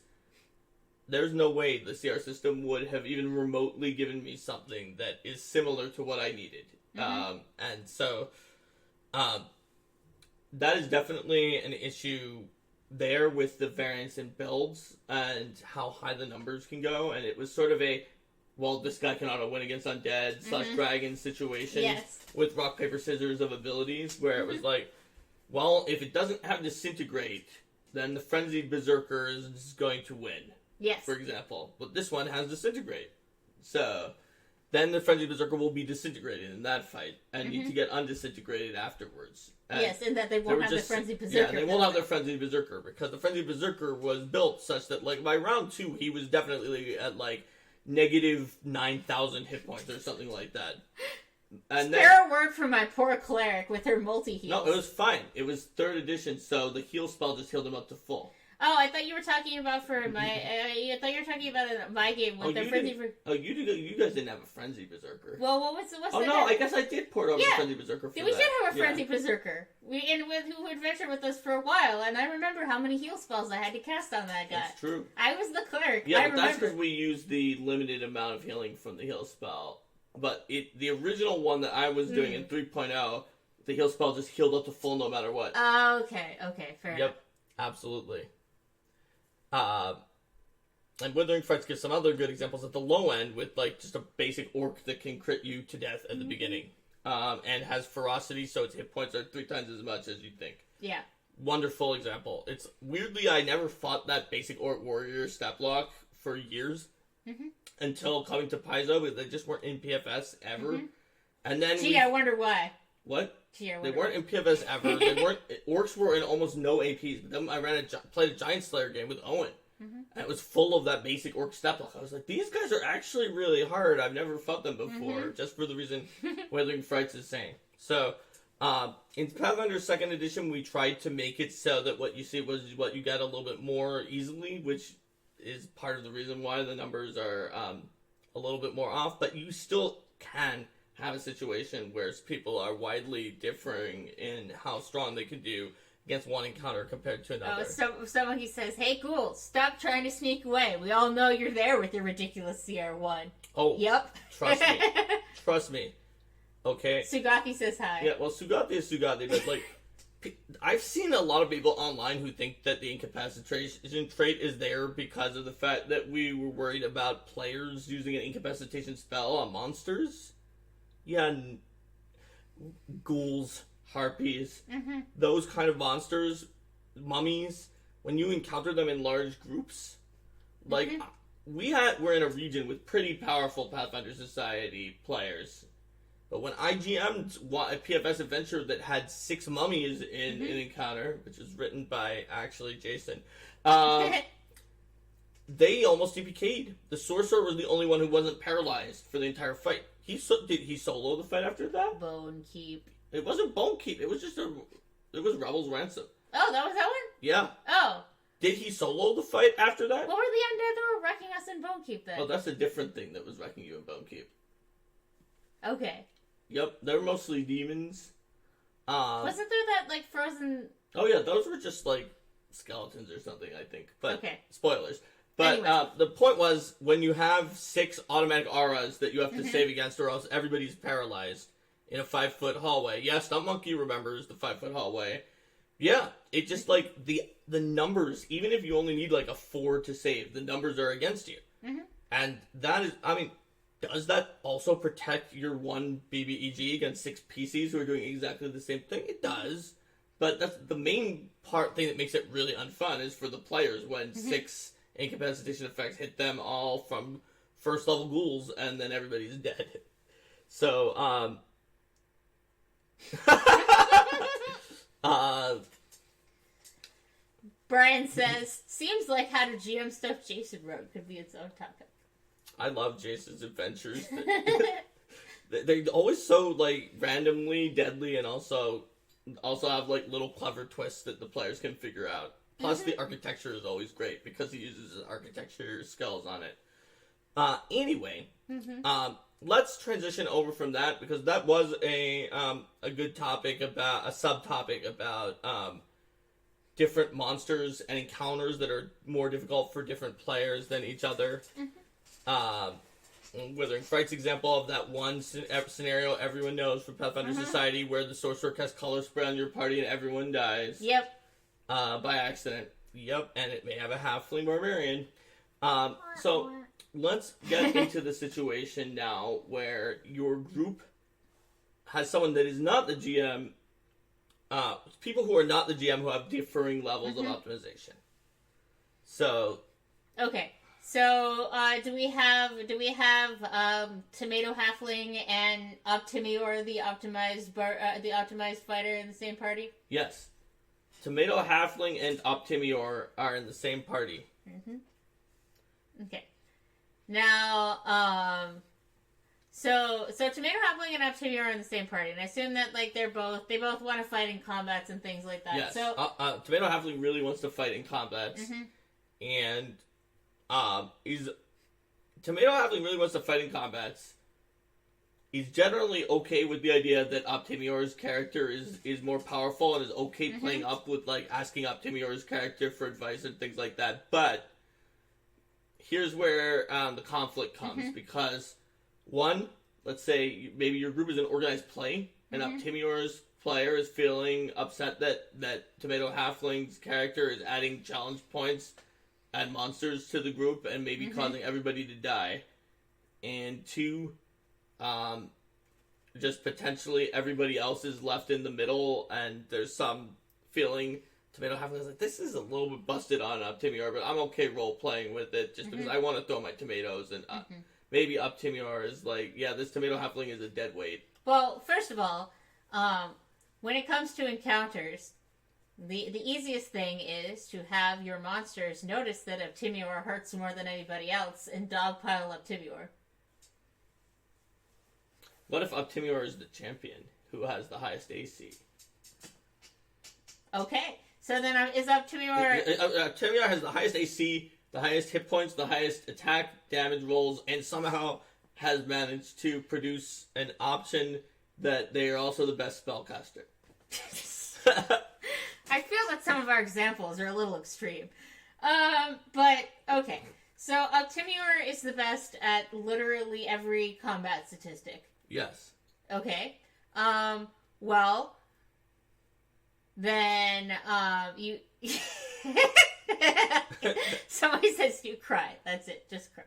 there's no way the CR system would have even remotely given me something that is similar to what I needed.
Mm-hmm.
And so that is definitely an issue there with the variance in builds and how high the numbers can go. And it was sort of this guy can auto-win against undead / dragon situations with rock, paper, scissors of abilities where it was like, well, if it doesn't have Disintegrate, then the Frenzied Berserker is going to win.
Yes.
For example. But this one has Disintegrate. So, then the Frenzied Berserker will be disintegrated in that fight, and need to get undisintegrated afterwards. And
and that they won't have the Frenzied Berserker.
Yeah, they won't have their Frenzied Berserker, because the Frenzied Berserker was built such that, like, by round 2, he was definitely at, like, negative 9,000 hit points or something like that. And
spare a word for my poor cleric with her multi-heals.
No, it was fine. It was 3rd edition, so the heal spell just healed him up to full.
Oh, I thought you were talking about I thought you were talking about my game with the Frenzy.
You guys didn't have a Frenzy Berserker.
Well, what's
Oh
the
no, I guess I did port over Frenzy Berserker.
We did have a Frenzy Berserker. Who adventured with us for a while, and I remember how many heal spells I had to cast on that guy.
That's true.
I was the cleric.
Yeah, but that's because we used the limited amount of healing from the heal spell. But the original one that I was doing in 3.0, the heal spell just healed up to full no matter what.
Okay, fair enough.
Yep, absolutely. And Withering Frights gives some other good examples at the low end with like just a basic orc that can crit you to death at the beginning. And has ferocity, so its hit points are 3 times as much as you'd think.
Yeah.
Wonderful example. It's weirdly, I never fought that basic orc warrior stat block for years. Until coming to Paizo, but they just weren't in PFS ever. And then
I wonder why.
What?
They
weren't in PFS ever. They weren't. Orcs were in almost no APs. But then I played a Giant Slayer game with Owen, and it was full of that basic orc stat block. I was like, these guys are actually really hard. I've never fought them before, just for the reason Withering Frights is saying. So, in Pathfinder 2nd Edition, we tried to make it so that what you see was what you get a little bit more easily, which is part of the reason why the numbers are a little bit more off, but you still can have a situation where people are widely differing in how strong they can do against one encounter compared to another.
Someone he says, "Hey, Ghoul, stop trying to sneak away. We all know you're there with your ridiculous CR1."
Oh,
yep.
Trust me. Trust me. Okay.
Sugaki says hi.
Yeah, well, Sugati is Sugati, but like, I've seen a lot of people online who think that the incapacitation trait is there because of the fact that we were worried about players using an incapacitation spell on monsters. Yeah, ghouls, harpies, those kind of monsters, mummies, when you encounter them in large groups, like, we're in a region with pretty powerful Pathfinder Society players. But when I GM'd a PFS adventure that had 6 mummies in an encounter, which was written by, actually, Jason, they almost TPK'd. The sorcerer was the only one who wasn't paralyzed for the entire fight. Did he solo the fight after that?
Bone Keep.
It wasn't Bone Keep. It was just it was Rebel's Ransom.
Oh, that was that one?
Yeah.
Oh.
Did he solo the fight after that?
What were the undead that were wrecking us in Bonekeep then?
Oh, that's a different thing that was wrecking you in Bonekeep.
Okay.
Yep, they're mostly demons.
Wasn't there that, like, frozen...
Oh yeah, those were just, like, skeletons or something, I think. But,
okay.
Spoilers. But
Anyway.
The point was, when you have 6 automatic auras that you have to save against, or else everybody's paralyzed in a 5-foot hallway. Yeah, Stump Monkey remembers the 5-foot hallway. Yeah, it just, like, the numbers, even if you only need, like, a 4 to save, the numbers are against you.
Mm-hmm.
And that is, I mean, does that also protect your 1 BBEG against 6 PCs who are doing exactly the same thing? It does. But that's the main thing that makes it really unfun is for the players when 6 incapacitation effects hit them all from first level ghouls and then everybody's dead. So,
Brian says, seems like how to GM stuff Jason wrote could be its own topic.
I love Jason's adventures. They're always so, like, randomly deadly and also have, like, little clever twists that the players can figure out. Plus, the architecture is always great because he uses his architecture skills on it. Anyway, let's transition over from that because that was a good topic about a subtopic about different monsters and encounters that are more difficult for different players than each other. Withering Fright's example of that one scenario everyone knows from Pathfinder Society where the sorcerer casts color spray on your party and everyone dies.
Yep.
By accident. Yep, and it may have a halfling barbarian. So let's get into the situation now where your group has someone that is not the GM, people who are not the GM who have differing levels of optimization. So.
Okay. So, do we have Tomato Halfling and Optimior, the optimized fighter, in the same party?
Yes. Tomato Halfling and Optimior are in the same party.
Okay. Now, so Tomato Halfling and Optimior are in the same party, and I assume that, like, they both want to fight in combats and things like that.
Yes.
So
Tomato Halfling really wants to fight in combats, and Tomato Halfling really wants to fight in combats. He's generally okay with the idea that Optimior's character is more powerful and is okay playing up with, like, asking Optimior's character for advice and things like that. But here's where the conflict comes. Because, one, let's say maybe your group is an organized play, and Optimior's player is feeling upset that Tomato Halfling's character is adding challenge points and monsters to the group and maybe causing everybody to die. And two, just potentially everybody else is left in the middle and there's some feeling Tomato Halfling is like, this is a little bit busted on Optimior, but I'm okay role-playing with it just because I want to throw my tomatoes. And maybe Optimior is like, yeah, this Tomato Halfling is a dead weight.
Well, first of all, when it comes to encounters, the easiest thing is to have your monsters notice that Optimior hurts more than anybody else and dogpile Optimior.
What if Optimior is the champion who has the highest AC?
Okay, so then is Optimior...
Optimior has the highest AC, the highest hit points, the highest attack damage rolls, and somehow has managed to produce an option that they are also the best spellcaster.
I feel that some of our examples are a little extreme. But, okay. So, Optimior is the best at literally every combat statistic.
Yes.
Okay. Well, then, you... Somebody says you cry. That's it. Just cry.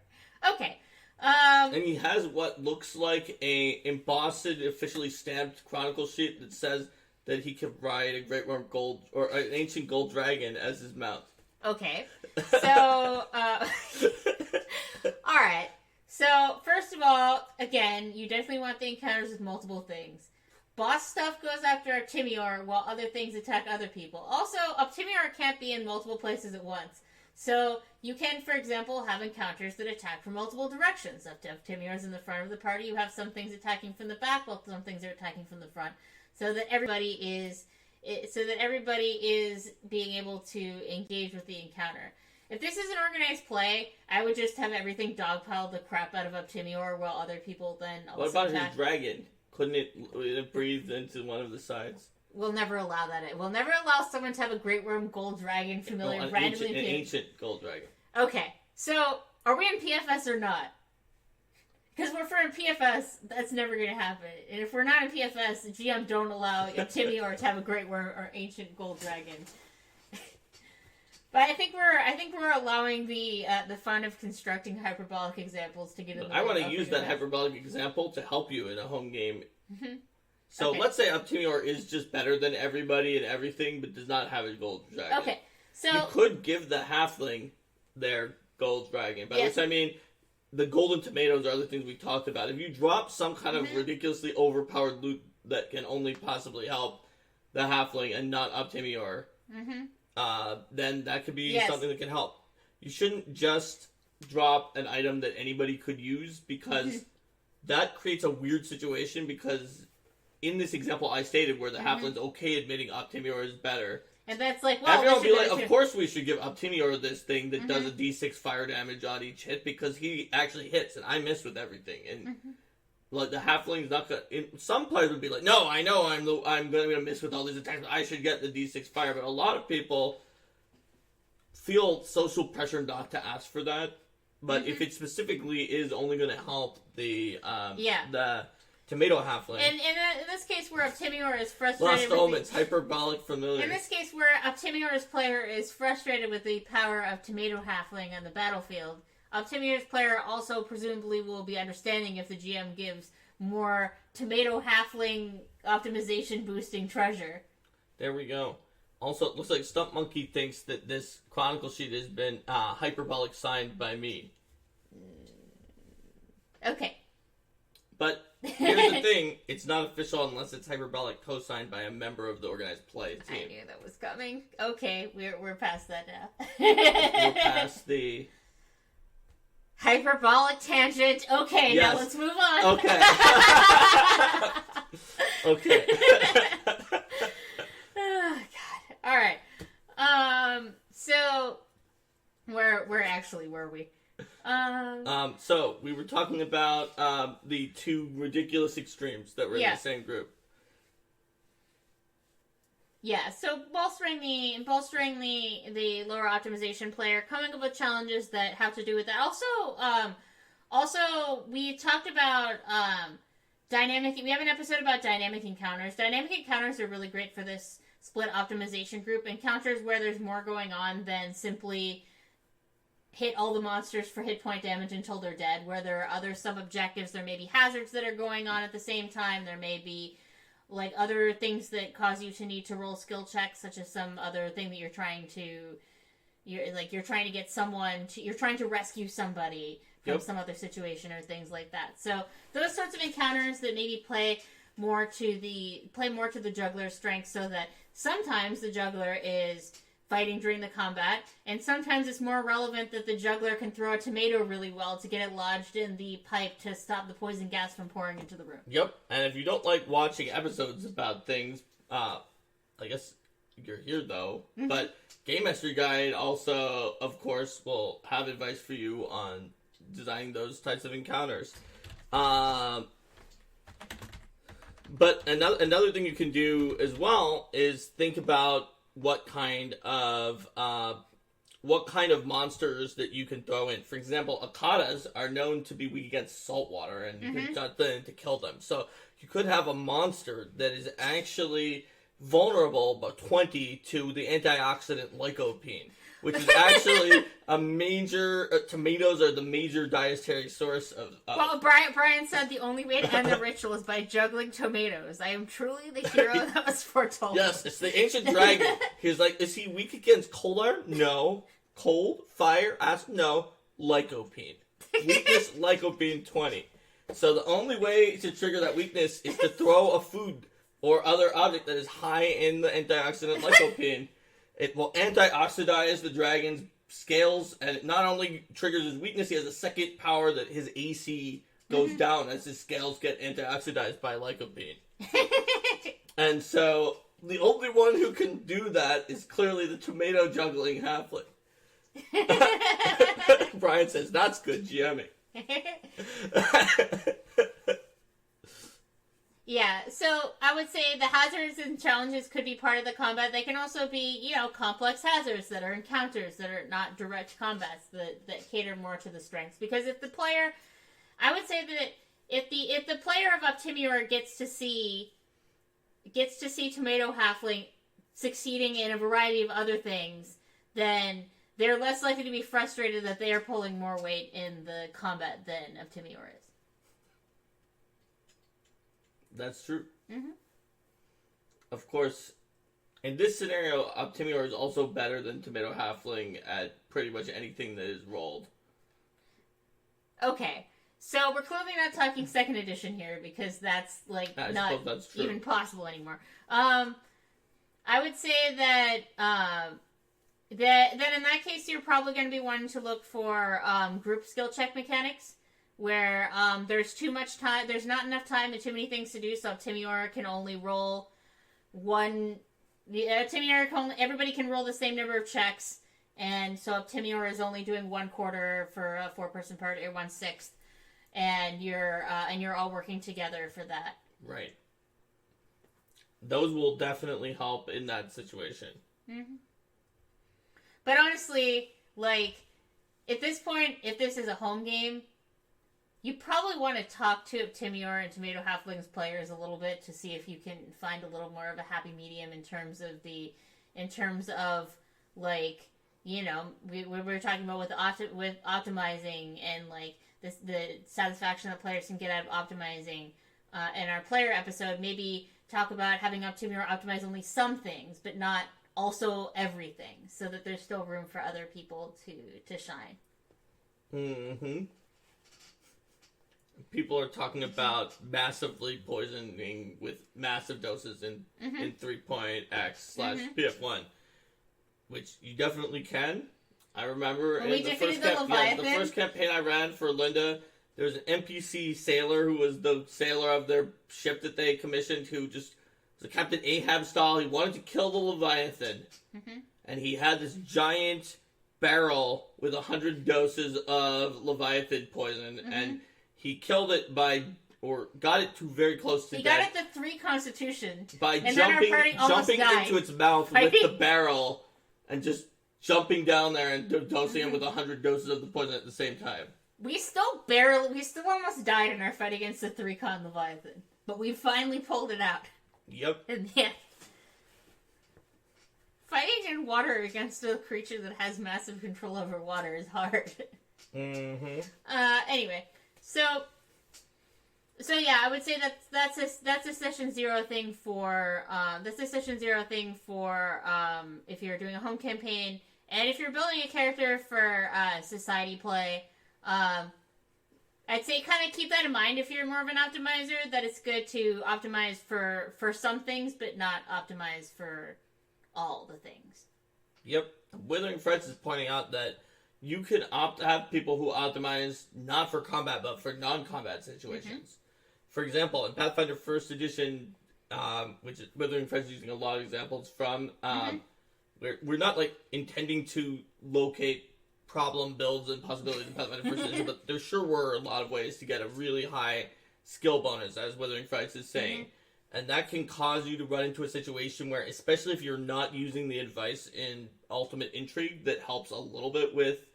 Okay.
And he has what looks like a embossed, officially stamped chronicle sheet that says that he can ride a Great Worm Gold, or an Ancient Gold Dragon as his mount.
Okay. So, alright. So, first of all, again, you definitely want the encounters with multiple things. Boss stuff goes after Optimior, while other things attack other people. Also, Optimior can't be in multiple places at once. So, you can, for example, have encounters that attack from multiple directions. If Optimior's in the front of the party, you have some things attacking from the back, while some things are attacking from the front. So that everybody so that everybody is being able to engage with the encounter. If this is an organized play, I would just have everything dogpile the crap out of Optimior while other people then also
What about
attack.
his dragon? Couldn't it breathe into one of the sides?
We'll never allow that. We'll never allow someone to have a Great Worm Gold Dragon familiar randomly
an
appear.
ancient gold dragon.
Okay, so are we in PFS or not? Because if we're in PFS, that's never going to happen. And if we're not in PFS, the GM don't allow Optimior to have a Great Worm or ancient gold dragon. But I think we're allowing the fun of constructing hyperbolic examples to get in the
I
way
want
of
to use that hyperbolic example to help you in a home game.
Mm-hmm.
So
Okay.
let's say Optimior is just better than everybody and everything, but does not have a gold dragon.
Okay, so
You could give the halfling their gold dragon, by
Yes.
which I mean the golden tomatoes are the things we talked about. If you drop some kind of
Mhm.
ridiculously overpowered loot that can only possibly help the halfling and not Optimior,
mhm.
then that could be
Yes.
something that can help. You shouldn't just drop an item that anybody could use, because
Mhm.
that creates a weird situation, because in this example I stated where the
Mhm.
halfling's okay admitting Optimior is better,
And that's like, well,
everyone will
this
be
should
like,
be
of course we should give Optimior this thing that does
Mhm.
a d6 fire damage on each hit, because he actually hits and I miss with everything. And
Mhm.
like the halfling's not gonna. Some players would be like, no, I know I'm gonna miss with all these attacks. I should get the d6 fire. But a lot of people feel social pressure not to ask for that. But if it specifically is only going to help the
Yeah.
the tomato halfling,
And in this case, where Optimior is
Lost
frustrated with
Omens, hyperbolic familiar.
in this case, where Optimior's player is frustrated with the power of Tomato Halfling on the battlefield, Optimior's player also presumably will be understanding if the GM gives more Tomato Halfling optimization boosting treasure.
There we go. Also, it looks like Stump Monkey thinks that this Chronicle sheet has been hyperbolic signed by me.
Okay.
But here's the thing, it's not official unless it's hyperbolic co-signed by a member of the organized play
I
team.
knew that was coming. Okay, we're past that now.
We're past the...
Hyperbolic tangent. Okay,
Yes.
now let's move on.
Okay. Okay.
Oh, God. All right. So where were we?
So, we were talking about the two ridiculous extremes that were in
Yeah.
the same group.
Yeah, so bolstering the lower optimization player, coming up with challenges that have to do with that. Also, we talked about dynamic. We have an episode about dynamic encounters. Dynamic encounters are really great for this split optimization group. Encounters where there's more going on than simply hit all the monsters for hit point damage until they're dead. Where there are other sub objectives, there may be hazards that are going on at the same time. There may be like other things that cause you to need to roll skill checks, such as some other thing that you're trying to get someone to, you're trying to rescue somebody from
Yep.
some other situation or things like that. So those sorts of encounters that maybe play more to the juggler's strength, so that sometimes the juggler is fighting during the combat, and sometimes it's more relevant that the juggler can throw a tomato really well to get it lodged in the pipe to stop the poison gas from pouring into the room.
Yep, and if you don't like watching episodes about things, I guess you're here though.
Mhm.
But Game Mastery Guide also, of course, will have advice for you on designing those types of encounters. But another thing you can do as well is think about what kind of monsters that you can throw in. For example, Akatas are known to be weak against salt water, and you can jump in to kill them. So you could have a monster that is actually vulnerable but 20 to the antioxidant lycopene, which is actually a major tomatoes are the major dietary source of
Well, Brian said the only way to end the ritual is by juggling tomatoes. I am truly the hero that was foretold.
Yes, it's the ancient dragon. He's like, is he weak against cold iron? No. Cold, fire, acid? No. Lycopene. Weakness, lycopene 20. So the only way to trigger that weakness is to throw a food or other object that is high in the antioxidant lycopene. It will antioxidize the dragon's scales, and it not only triggers his weakness, he has a second power that his AC goes down as his scales get antioxidized by lycopene. And so the only one who can do that is clearly the tomato juggling halfling. Brian says, that's good GMing.
Yeah, so I would say the hazards and challenges could be part of the combat. They can also be, complex hazards that are encounters that are not direct combats that cater more to the strengths. Because if the player, I would say that if the player of Optimior gets to see Tomato Halfling succeeding in a variety of other things, then they're less likely to be frustrated that they are pulling more weight in the combat than Optimior is.
That's true.
Mm-hmm.
Of course, in this scenario, Optimior is also better than Tomato Halfling at pretty much anything that is rolled.
Okay, so we're clearly not talking second edition here because that's not
that's
even possible anymore. I would say that that in that case you're probably going to be wanting to look for group skill check mechanics. Where there's too much time, there's not enough time and too many things to do, so Optimior can only roll one. Everybody can roll the same number of checks, and so Optimior is only doing 1/4 for a 4-person party, or 1/6, and you're all working together for that.
Right. Those will definitely help in that situation.
Mm-hmm. But honestly, at this point, if this is a home game, you probably want to talk to Optimior and Tomato Halfling's players a little bit to see if you can find a little more of a happy medium in terms of we were talking about with optimizing and the satisfaction that players can get out of optimizing. In our player episode, maybe talk about having Optimior optimize only some things, but not also everything, so that there's still room for other people to shine.
Mm-hmm. People are talking about massively poisoning with massive doses in 3.x/PF1, which you definitely can. I remember in the first campaign I ran for Linda, there was an NPC sailor who was the sailor of their ship that they commissioned, who just was a Captain Ahab style. He wanted to kill the Leviathan, and he had this giant barrel with 100 doses of Leviathan poison, and he killed it got it to very close to death.
He got it to 3 Constitution.
By jumping into its mouth with the barrel and just jumping down there and dosing him with 100 doses of the poison at the same time.
We still almost died in our fight against the 3-con Leviathan. But we finally pulled it out.
Yep.
And yeah. Fighting in water against a creature that has massive control over water is hard.
Mm-hmm.
Anyway. So yeah, I would say that's a session 0 thing for if you're doing a home campaign, and if you're building a character for society play, I'd say kind of keep that in mind if you're more of an optimizer, that it's good to optimize for some things, but not optimize for all the things.
Yep. Withering Friends is pointing out that you can have people who optimize not for combat, but for non-combat situations. For example, in Pathfinder 1st Edition, which is Withering Friends using a lot of examples from, we're not intending to locate problem builds and possibilities in Pathfinder 1st Edition, but there sure were a lot of ways to get a really high skill bonus, as Withering Friends is saying. And that can cause you to run into a situation where, especially if you're not using the advice in Ultimate Intrigue that helps a little bit with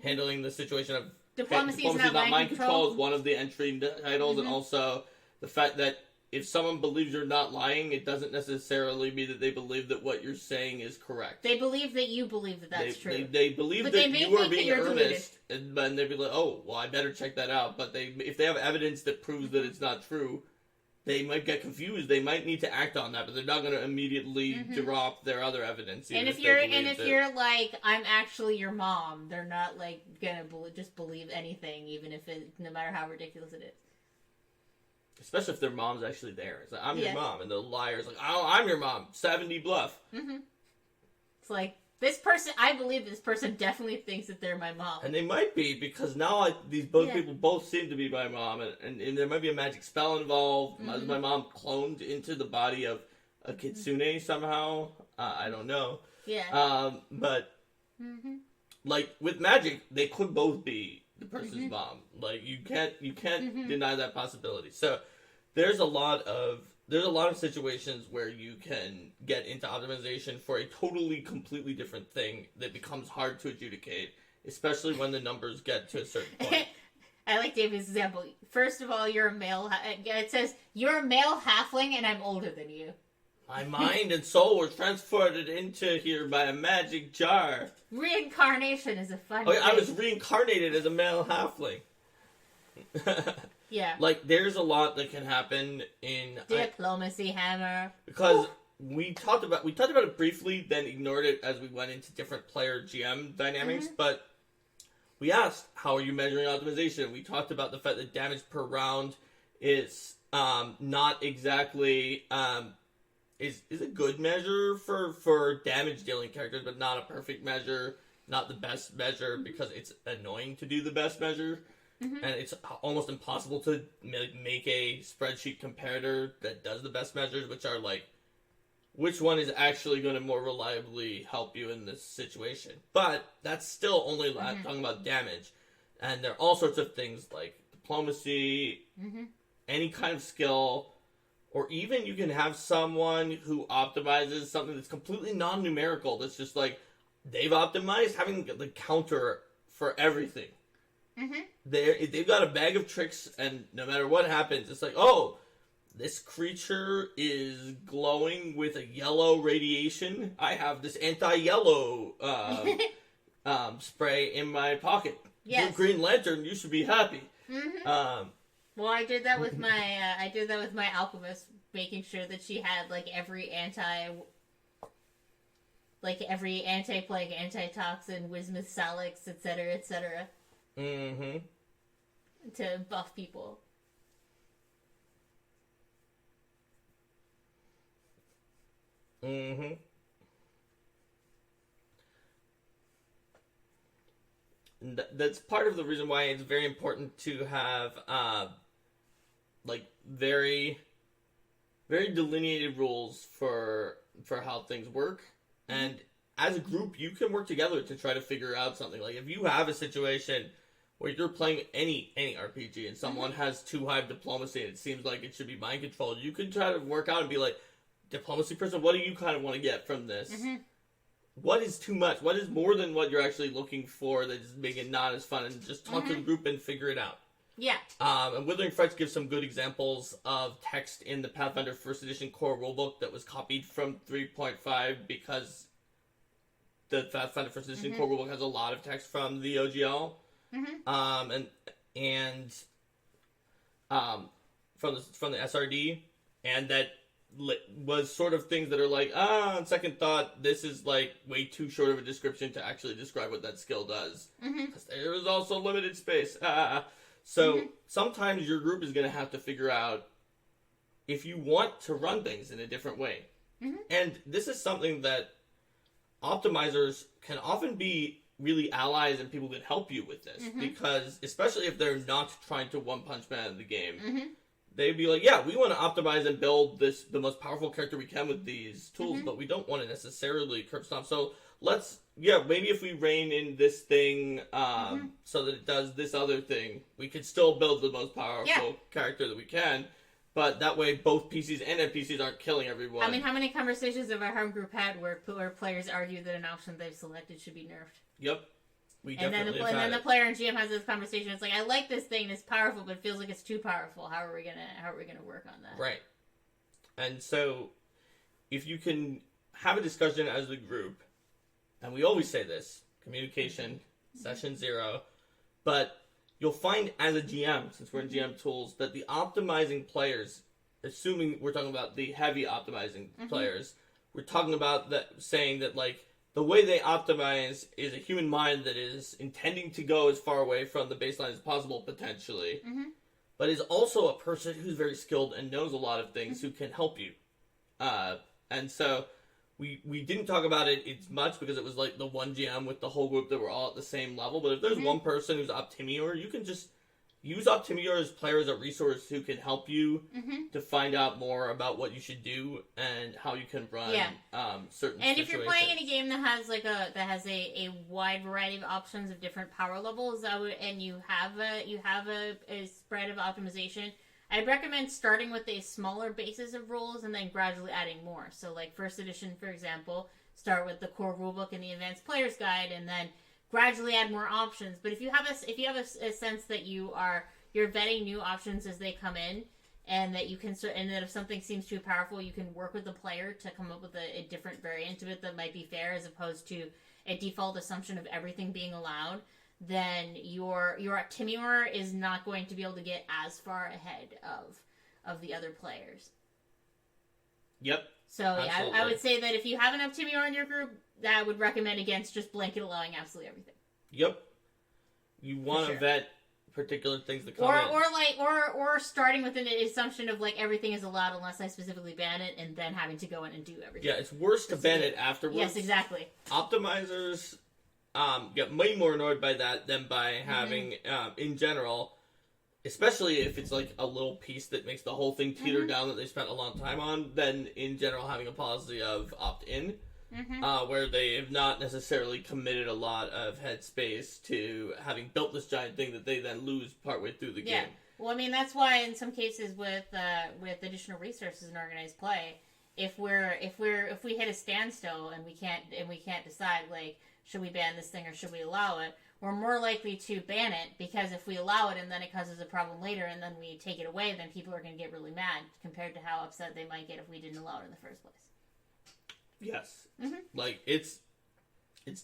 handling the situation of
Diplomacy is not mind control
is one of the entry titles, and also the fact that if someone believes you're not lying, it doesn't necessarily mean that they believe that what you're saying is correct.
They believe that you believe that that's true.
They believe that you are being earnest, and they'd be like, oh, well, I better check that out. But if they have evidence that proves that it's not true, they might get confused. They might need to act on that, but they're not going to immediately drop their other evidence.
And if you're like, I'm actually your mom, they're not gonna just believe anything, even if no matter how ridiculous it is.
Especially if their mom's actually there. It's like, I'm your mom, and the liar's like, oh, I'm your mom. 70 bluff.
It's like, this person, I believe this person definitely thinks that they're my mom.
And they might be, because now these people both seem to be my mom, and there might be a magic spell involved. Is my mom cloned into the body of a kitsune somehow. I don't know.
Yeah.
But
Mm-hmm.
like with magic, they could both be the person's mom. Like you can't deny that possibility. So there's a lot of situations where you can get into optimization for a totally completely different thing that becomes hard to adjudicate, especially when the numbers get to a certain point.
I like David's example. First of all, you're a male. It says you're a male halfling, and I'm older than you.
My mind and soul were transported into here by a magic jar.
Reincarnation is a fun
Oh,
thing.
I was reincarnated as a male halfling.
Yeah.
Like, there's a lot that can happen in
Diplomacy hammer.
because we talked about it briefly, then ignored it as we went into different player GM dynamics. But we asked, how are you measuring optimization? We talked about the fact that damage per round is not exactly is a good measure for damage dealing characters, but not a perfect measure, not the best measure because it's annoying to do the best measure. And it's almost impossible to make a spreadsheet comparator that does the best measures, which are like, which one is actually going to more reliably help you in this situation. But that's still only talking about damage. And there are all sorts of things like diplomacy, any kind of skill, or even you can have someone who optimizes something that's completely non-numerical, that's just like, they've optimized having the counter for everything. They've got a bag of tricks, and no matter what happens, it's like, oh, this creature is glowing with a yellow radiation. I have this anti-yellow spray in my pocket.
Yes.
You Green Lantern, you should be happy.
Well, I did that with my alchemist, making sure that she had every anti-plague, antitoxin, Wismuth Salix, etc. To buff people.
That's part of the reason why it's very important to have very very delineated rules for how things work, and as a group you can work together to try to figure out something. Like if you have a situation where you're playing any RPG and someone has too high diplomacy and it seems like it should be mind controlled, you can try to work out and be like, diplomacy person, what do you kind of want to get from this? What is too much? What is more than what you're actually looking for that is making it not as fun? And just talk to the group and figure it out.
Yeah.
And Withering Frights gives some good examples of text in the Pathfinder 1st Edition core rulebook that was copied from 3.5 because the Pathfinder 1st Edition core rulebook has a lot of text from the OGL. And from the SRD, and that was sort of things that are like, on second thought, this is like way too short of a description to actually describe what that skill does. Because there is also limited space. So sometimes your group is going to have to figure out if you want to run things in a different way. And this is something that optimizers can often be really allies and people can help you with this. Because especially if they're not trying to one-punch man the game, they'd be like, yeah, we want to optimize and build the most powerful character we can with these tools, but we don't want to necessarily curb stomp. So maybe if we rein in this thing so that it does this other thing, we could still build the most powerful character that we can. But that way, both PCs and NPCs aren't killing everyone.
I mean, how many conversations have our home group had where players argue that an option they've selected should be nerfed?
Yep.
And then the player and GM has this conversation. It's like, I like this thing, it's powerful, but it feels like it's too powerful. How are we gonna work on that?
Right. And so, if you can have a discussion as a group, and we always say this, communication, session 0, but you'll find as a GM, since we're in GM tools, that the optimizing players, assuming we're talking about the heavy optimizing players, we're talking about saying that the way they optimize is a human mind that is intending to go as far away from the baseline as possible, potentially, but is also a person who's very skilled and knows a lot of things who can help you. And so we didn't talk about it as much because it was like the one GM with the whole group that were all at the same level, but if there's one person who's Optimior, you can just use Optimier as player as a resource who can help you
Mm-hmm.
to find out more about what you should do and how you can run certain
And
situations.
if you're playing in a game that has a wide variety of options of different power levels, and you have a spread of optimization, I'd recommend starting with a smaller basis of rules and then gradually adding more. So, like first edition, for example, start with the core rulebook and the advanced player's guide, and then gradually add more options. But if you have a sense that you're vetting new options as they come in, and that you can, and that if something seems too powerful, you can work with the player to come up with a different variant of it that might be fair, as opposed to a default assumption of everything being allowed, then your Optimier is not going to be able to get as far ahead of the other players.
Yep.
So yeah, I would say that if you have an Optimier in your group, that I would recommend against just blanket allowing absolutely everything.
Yep. You want to vet particular things that come in.
Or starting with an assumption of like everything is allowed unless I specifically ban it, and then having to go in and do everything.
Yeah, it's worse to ban it afterwards.
Yes, exactly.
Optimizers get way more annoyed by that than by having, in general, especially if it's like a little piece that makes the whole thing teeter down that they spent a long time on, than in general having a policy of opt-in. Where they have not necessarily committed a lot of headspace to having built this giant thing that they then lose partway through the game.
Well, I mean, that's why in some cases with additional resources in organized play, if we hit a standstill and we can't decide, like, should we ban this thing or should we allow it, we're more likely to ban it, because if we allow it and then it causes a problem later and then we take it away, then people are going to get really mad compared to how upset they might get if we didn't allow it in the first place.
Yes. Like, it's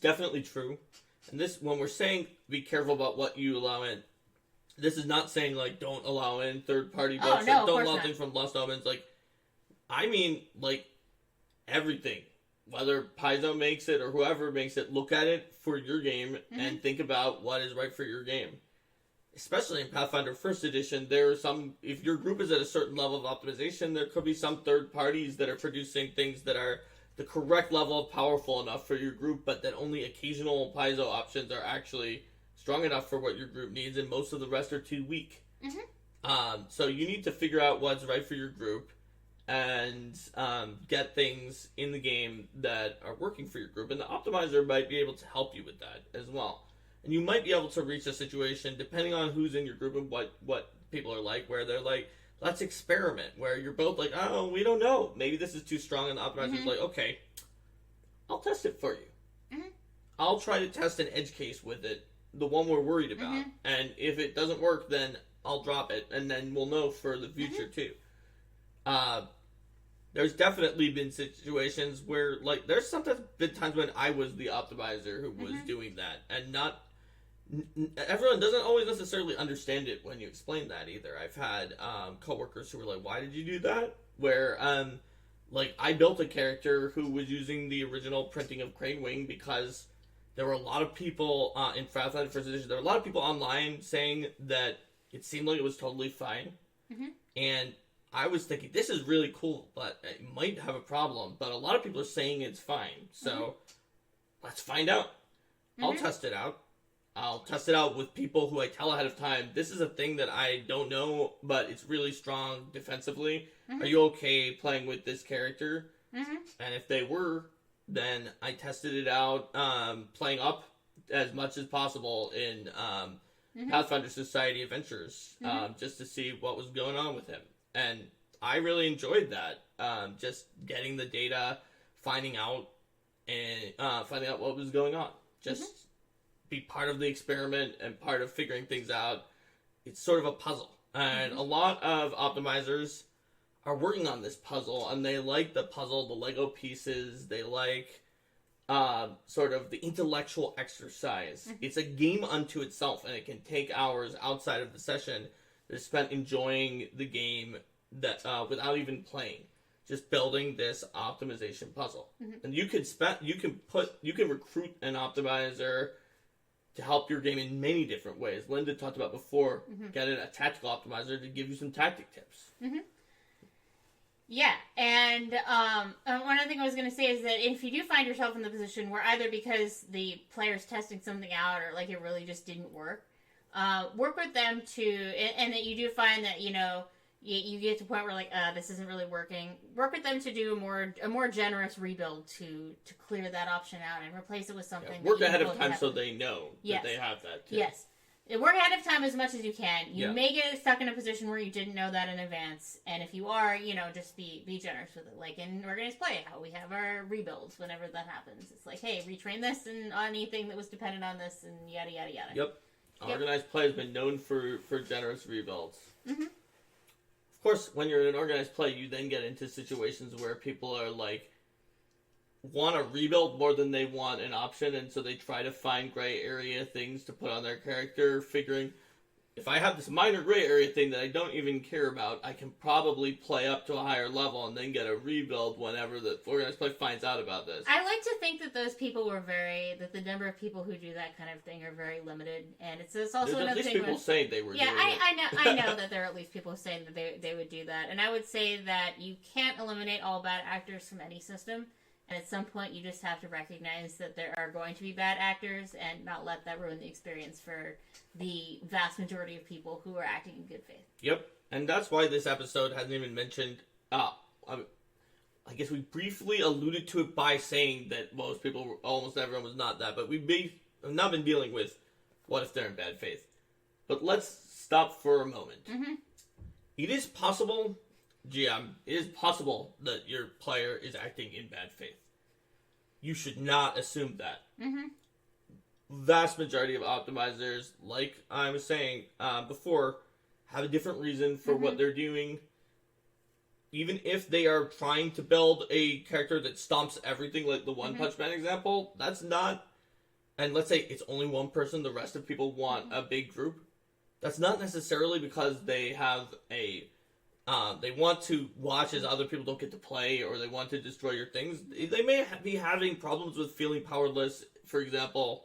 definitely true. And this, when we're saying be careful about what you allow in, this is not saying, like, don't allow in third-party books, or don't allow things from Lost Omens. Like, I mean, like, everything. Whether Paizo makes it or whoever makes it, look at it for your game and think about what is right for your game. Especially in Pathfinder First Edition, there are some, if your group is at a certain level of optimization, there could be some third parties that are producing things that are the correct level of powerful enough for your group, but that only occasional Paizo options are actually strong enough for what your group needs, and most of the rest are too weak. So you need to figure out what's right for your group, and get things in the game that are working for your group, and the optimizer might be able to help you with that as well. And you might be able to reach a situation, depending on who's in your group and what people are like, where they're like, let's experiment, where you're both like, oh, we don't know. Maybe this is too strong, and the optimizer's like, okay, I'll test it for you. I'll try to test an edge case with it, the one we're worried about. And if it doesn't work, then I'll drop it, and then we'll know for the future, too. There's definitely been situations where, like, there's sometimes been times when I was the optimizer who was doing that, and not... Everyone doesn't always necessarily understand it when you explain that either. I've had coworkers who were like, why did you do that? Where, like, I built a character who was using the original printing of Crane Wing because there were a lot of people in Pathfinder First Edition, there were a lot of people online saying that it seemed like it was totally fine. And I was thinking, this is really cool, but it might have a problem. But a lot of people are saying it's fine. So, let's find out. I'll test it out. I'll test it out with people who I tell ahead of time, this is a thing that I don't know, but it's really strong defensively. Are you okay playing with this character? And if they were, then I tested it out, playing up as much as possible in Pathfinder Society Adventures, just to see what was going on with him. And I really enjoyed that, just getting the data, finding out what was going on. Just be part of the experiment and part of figuring things out. It's sort of a puzzle. And a lot of optimizers are working on this puzzle, and they like the puzzle, the Lego pieces, they like sort of the intellectual exercise. It's a game unto itself, and it can take hours outside of the session that's spent enjoying the game that without even playing. Just building this optimization puzzle. And you can recruit an optimizer to help your game in many different ways. Linda talked about before, getting a tactical optimizer to give you some tactic tips.
Yeah, and one other thing I was going to say is that if you do find yourself in the position where either because the player's testing something out or like it really just didn't work, work with them and that you do find that, you get to a point where like this isn't really working. Work with them to do a more generous rebuild to clear that option out and replace it with something.
Work ahead of time so they know that they have that too.
Yes. Work ahead of time as much as you can. You
Yeah.
may get stuck in a position where you didn't know that in advance, and if you are, just be generous with it. Like in organized play, how we have our rebuilds whenever that happens. It's like, hey, retrain this and on anything that was dependent on this, and yada yada yada.
Yep. Organized play has been known for generous rebuilds.
Mm-hmm.
Of course, when you're in an organized play, you then get into situations where people are like, want to rebuild more than they want an option, and so they try to find gray area things to put on their character, figuring, if I have this minor gray area thing that I don't even care about, I can probably play up to a higher level and then get a rebuild whenever the organized play finds out about this.
I like to think that those people that the number of people who do that kind of thing are very limited, and it's also
There's
another
at least
thing.
people saying they were doing it.
I know that there are at least people saying that they would do that, and I would say that you can't eliminate all bad actors from any system. And at some point, you just have to recognize that there are going to be bad actors and not let that ruin the experience for the vast majority of people who are acting in good faith.
Yep. And that's why this episode hasn't even mentioned... I guess we briefly alluded to it by saying that almost everyone was not that. But we've not been dealing with what if they're in bad faith. But let's stop for a moment.
Mm-hmm.
It is possible... GM, it is possible that your player is acting in bad faith. You should not assume that.
Mm-hmm.
Vast majority of optimizers, like I was saying before, have a different reason for what they're doing. Even if they are trying to build a character that stomps everything, like the One Punch Man example, that's not... And let's say it's only one person, the rest of people want a big group. That's not necessarily because they have they want to watch as other people don't get to play, or they want to destroy your things. They may be having problems with feeling powerless, for example,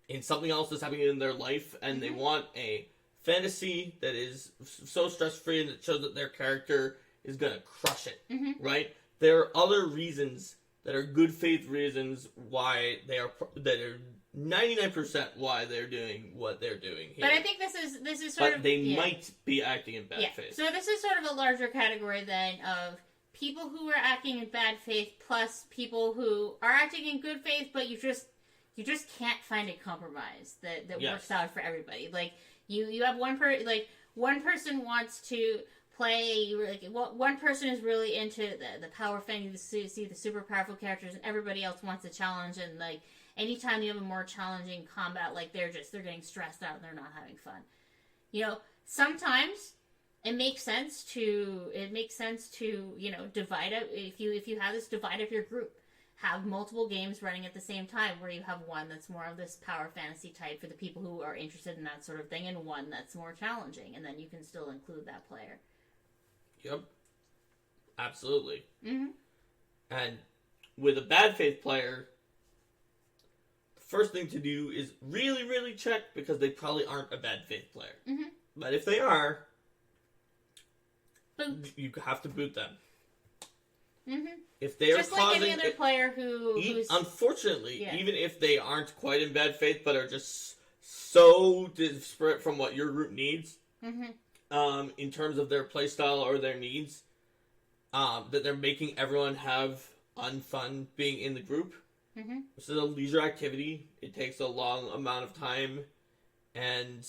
in something else that's happening in their life, and they want a fantasy that is so stress-free and that shows that their character is going to crush it, right? There are other reasons that are good faith reasons why that are 99% why they're doing what they're doing here.
But I think this is sort of...
But they might be acting in bad faith.
So this is sort of a larger category then of people who are acting in bad faith plus people who are acting in good faith, but you just can't find a compromise that works out for everybody. Like you have one person wants to play, like one person is really into the power thing, you see the super powerful characters, and everybody else wants a challenge, and like anytime you have a more challenging combat, like they're getting stressed out and they're not having fun. Sometimes it makes sense to divide up, if you have this, divide up your group. Have multiple games running at the same time where you have one that's more of this power fantasy type for the people who are interested in that sort of thing, and one that's more challenging, and then you can still include that player.
Yep. Absolutely.
Mm-hmm.
And with a bad faith player, the first thing to do is really, really check, because they probably aren't a bad faith player.
Mm-hmm.
But if they are,
Boot.
You have to boot them.
Mm-hmm.
If they are
just
causing,
like any other player who's
unfortunately, even if they aren't quite in bad faith, but are just so disparate from what your group needs, in terms of their playstyle or their needs, that they're making everyone have unfun being in the group.
Mm-hmm.
This is a leisure activity. It takes a long amount of time, and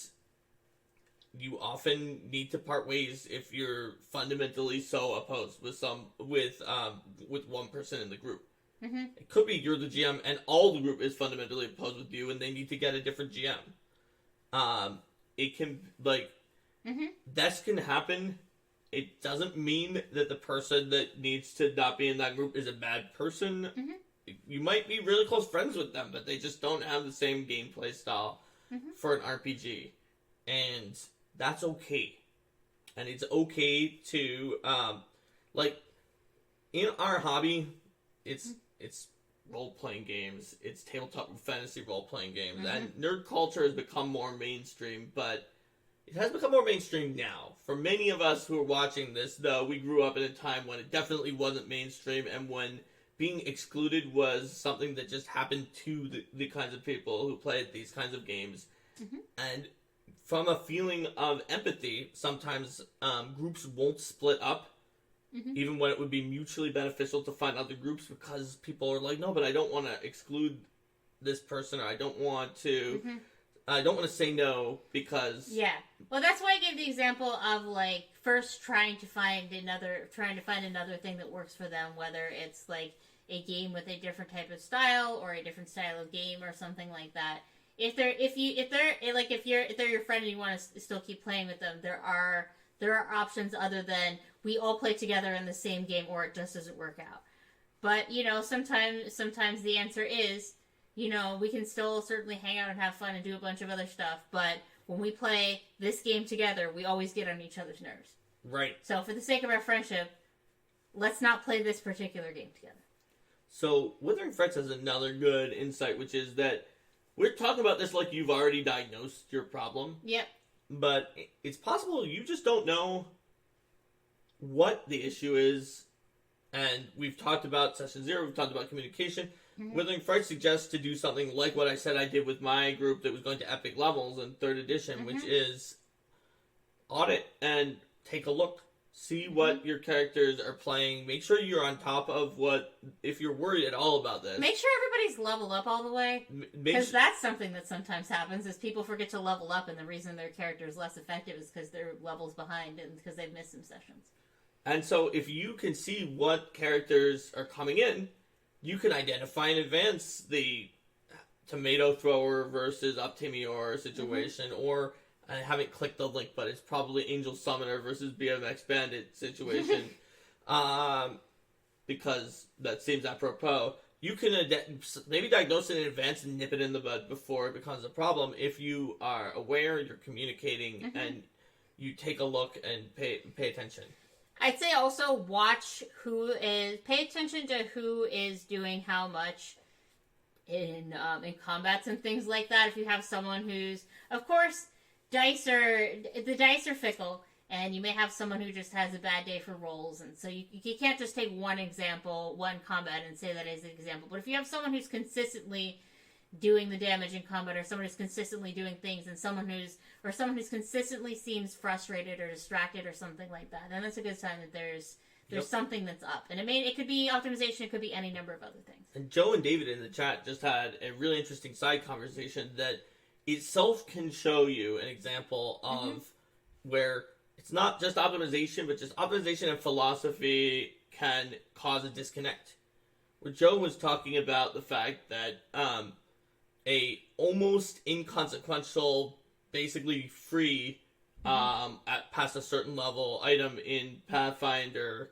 you often need to part ways if you're fundamentally so opposed with one person in the group.
Mm-hmm.
It could be you're the GM and all the group is fundamentally opposed with you, and they need to get a different GM. It can that can happen. It doesn't mean that the person that needs to not be in that group is a bad person.
Mm-hmm.
You might be really close friends with them, but they just don't have the same gameplay style for an RPG, and that's okay. And it's okay to in our hobby, it's role-playing games, it's tabletop fantasy role-playing games, and nerd culture has become more mainstream, but it has become more mainstream now. For many of us who are watching this, though, we grew up in a time when it definitely wasn't mainstream, and when being excluded was something that just happened to the kinds of people who played these kinds of games. And from a feeling of empathy, sometimes groups won't split up, even when it would be mutually beneficial to find other groups, because people are like, no, but I don't want to exclude this person, or I don't want to say no because
yeah. Well, that's why I gave the example of like first trying to find another thing that works for them, whether it's like a game with a different type of style or a different style of game or something like that. If they're your friend and you want to still keep playing with them, there are options other than we all play together in the same game or it just doesn't work out. But sometimes the answer is, we can still certainly hang out and have fun and do a bunch of other stuff, but when we play this game together, we always get on each other's nerves.
Right.
So for the sake of our friendship, let's not play this particular game together.
So Withering Frets has another good insight, which is that we're talking about this like you've already diagnosed your problem.
Yep.
But it's possible you just don't know what the issue is. And we've talked about Session 0, we've talked about communication. Withering Fright suggests to do something like what I said I did with my group that was going to epic levels in 3rd edition, which is audit and take a look. See what your characters are playing. Make sure you're on top of if you're worried at all about this.
Make sure everybody's level up all the way. Because that's something that sometimes happens, is people forget to level up, and the reason their character is less effective is because their level's behind and because they've missed some sessions. And
so if you can see what characters are coming in, you can identify in advance the tomato thrower versus Optimior situation, or I haven't clicked the link, but it's probably Angel Summoner versus BMX Bandit situation, because that seems apropos. You can maybe diagnose it in advance and nip it in the bud before it becomes a problem if you are aware, you're communicating, and you take a look and pay attention. I'd say also pay attention to who is doing how much in combats and things like that. If you have someone who's, of course, the dice are fickle, and you may have someone who just has a bad day for rolls, and so you can't just take one combat and say that is an example. But if you have someone who's consistently doing the damage in combat, or someone who's consistently doing things, and someone who's consistently seems frustrated or distracted or something like that, then that's a good sign that there's something that's up. And it could be optimization, it could be any number of other things. And Joe and David in the chat just had a really interesting side conversation that itself can show you an example of where it's not just optimization, but just optimization and philosophy can cause a disconnect. Where Joe was talking about the fact that a almost inconsequential, basically free, at past a certain level item in Pathfinder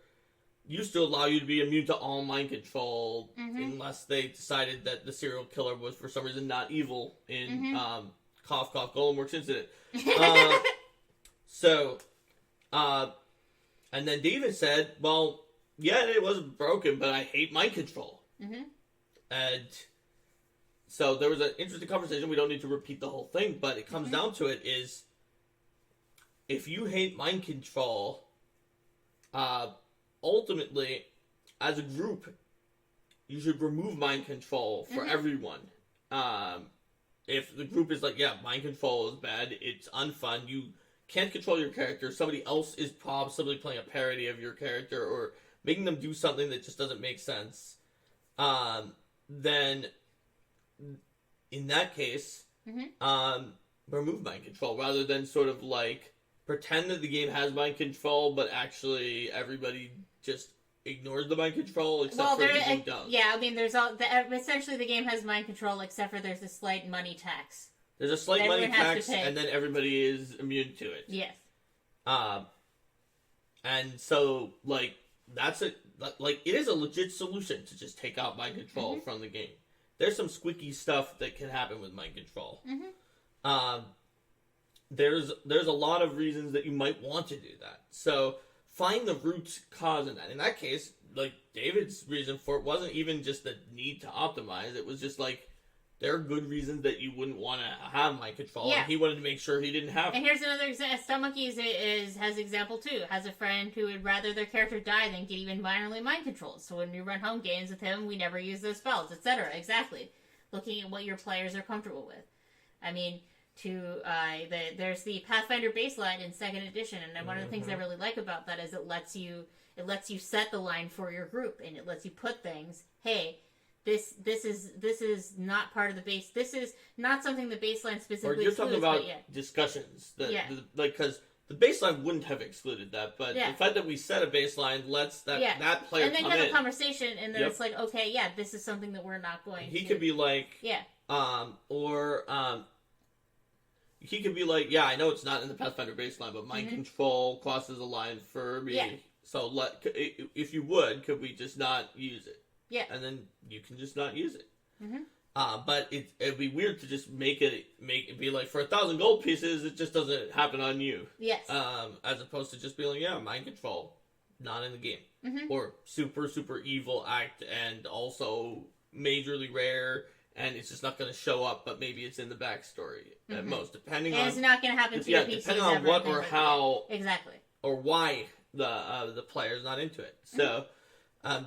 used to allow you to be immune to all mind control unless they decided that the serial killer was for some reason not evil in Cough Cough Golemworks Incident. And then David said, well, yeah, it was broken, but I hate mind control. And so there was an interesting conversation. We don't need to repeat the whole thing, but it comes down to it is, if you hate mind control, ultimately, as a group, you should remove mind control for everyone. If the group is like, yeah, mind control is bad, it's unfun, you can't control your character, somebody else is possibly playing a parody of your character, or making them do something that just doesn't make sense, then in that case, remove mind control, rather than sort of like pretend that the game has mind control, but actually everybody just ignores the mind control, except for the people who don't. Yeah, I mean, essentially the game has mind control, except for there's a slight money tax. There's a slight money tax, and then everybody is immune to it. Yes. And so, like, it is a legit solution to just take out mind control from the game. There's some squeaky stuff that can happen with mind control. There's a lot of reasons that you might want to do that. So find the root cause in that. In that case, like, David's reason for it wasn't even just the need to optimize. It was just like, there are good reasons that you wouldn't want to have mind control, and he wanted to make sure he didn't have it. And here's another example. Stomachy's has example too. Has a friend who would rather their character die than get even minorly mind controlled. So when we run home games with him, we never use those spells, etc. Exactly. Looking at what your players are comfortable with. I mean,
to there's the Pathfinder baseline in second edition, and one of the things I really like about that is it lets you set the line for your group, and it lets you put things. Hey, this is not part of the base. This is not something the baseline specifically.
Or you're talking about
yeah.
discussions,
Yeah.
Because the baseline wouldn't have excluded that, but
Yeah.
the fact that we set a baseline lets that player
and then
come
have
in.
a conversation, and then
Yep.
it's like, okay, yeah, this is something that we're not going.
He
to...
could be like,
yeah,
he could be like, yeah, I know it's not in the Pathfinder baseline, but mind control crosses a line for me.
Yeah.
So if you would, could we just not use it?
Yeah.
And then you can just not use it.
Mm-hmm.
But it'd be weird to just make it be like, for 1,000 gold pieces, it just doesn't happen on you.
Yes.
As opposed to just being like, yeah, mind control, not in the game.
Mm-hmm.
Or super, super evil act and also majorly rare, and it's just not going to show up, but maybe it's in the backstory at most, depending on...
And it's not going to happen to your PCs
depending on what or how...
Exactly.
Or why the player's not into it. So...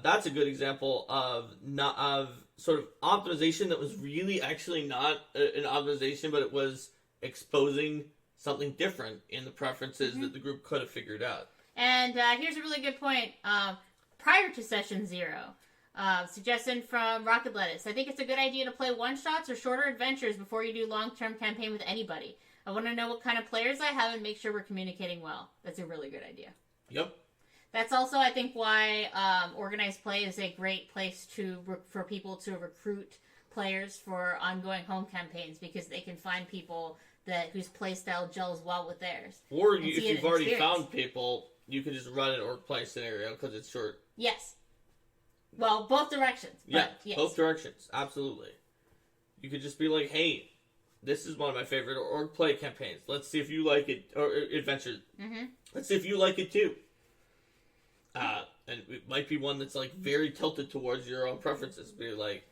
that's a good example of sort of optimization that was really actually not an optimization, but it was exposing something different in the preferences that the group could have figured out.
And here's a really good point. Prior to Session 0, suggestion from Rocket Lettuce. I think it's a good idea to play one-shots or shorter adventures before you do long-term campaign with anybody. I want to know what kind of players I have and make sure we're communicating well. That's a really good idea.
Yep.
That's also, I think, why organized play is a great place for people to recruit players for ongoing home campaigns, because they can find people whose play style gels well with theirs.
Or if you've already found people, you can just run an orc play scenario because it's short.
Yes. Well, both directions. But yes.
Both directions, absolutely. You could just be like, hey, this is one of my favorite orc play campaigns. Let's see if you like it, or adventures. Mm-hmm. Let's see if you like it too. And it might be one that's like very tilted towards your own preferences. Be like,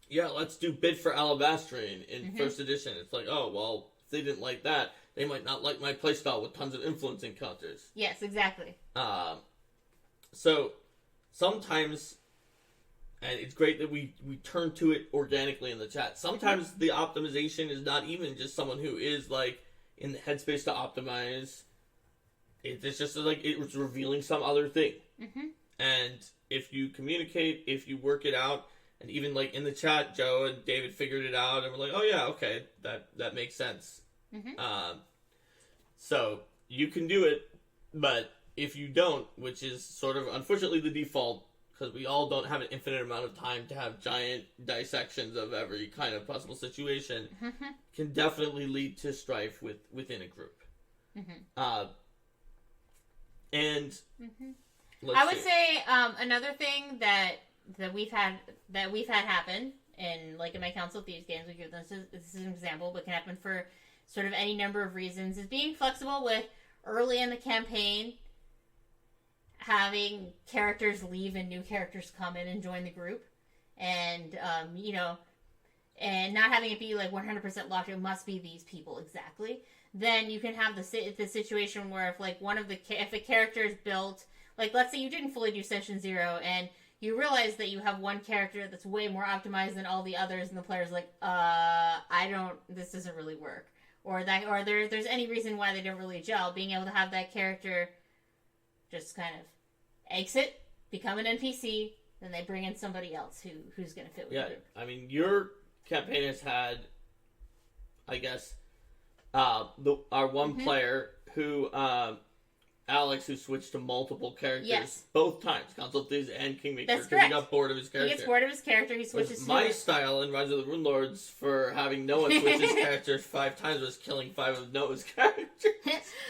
yeah, let's do Bid for Alabastrine in first edition. It's like, oh, well, if they didn't like that, they might not like my playstyle with tons of influence encounters.
Yes, exactly.
So sometimes, and it's great that we turn to it organically in the chat. Sometimes the optimization is not even just someone who is like in the headspace to optimize. It's just like it was revealing some other thing. Mm-hmm. And if you communicate, if you work it out, and even like in the chat, Joe and David figured it out, and we're like, oh yeah, okay, that makes sense. Mm-hmm. So you can do it, but if you don't, which is sort of unfortunately the default, because we all don't have an infinite amount of time to have giant dissections of every kind of possible situation, can definitely lead to strife within a group. Mm-hmm. And
I would say another thing that we've had happen in my Council of Thieves games. We give this is an example, but can happen for sort of any number of reasons. Is being flexible with early in the campaign, having characters leave and new characters come in and join the group, and and not having it be like 100% locked. It must be these people exactly. Then you can have the situation where if a character is built, like let's say you didn't fully do Session 0 and you realize that you have one character that's way more optimized than all the others, and the player's like, this doesn't really work, or there's any reason why they don't really gel. Being able to have that character just kind of exit, become an NPC, then they bring in somebody else who's going to fit with the group.
I mean, your campaign has had, I guess, our one player who, Alex, who switched to multiple characters both times, Council of Thieves and Kingmaker,
because
he got bored of his character.
He gets bored of his character, he switches to
my style in Rise of the Rune Lords for having Noah switch his characters 5 times was killing 5 of Noah's characters.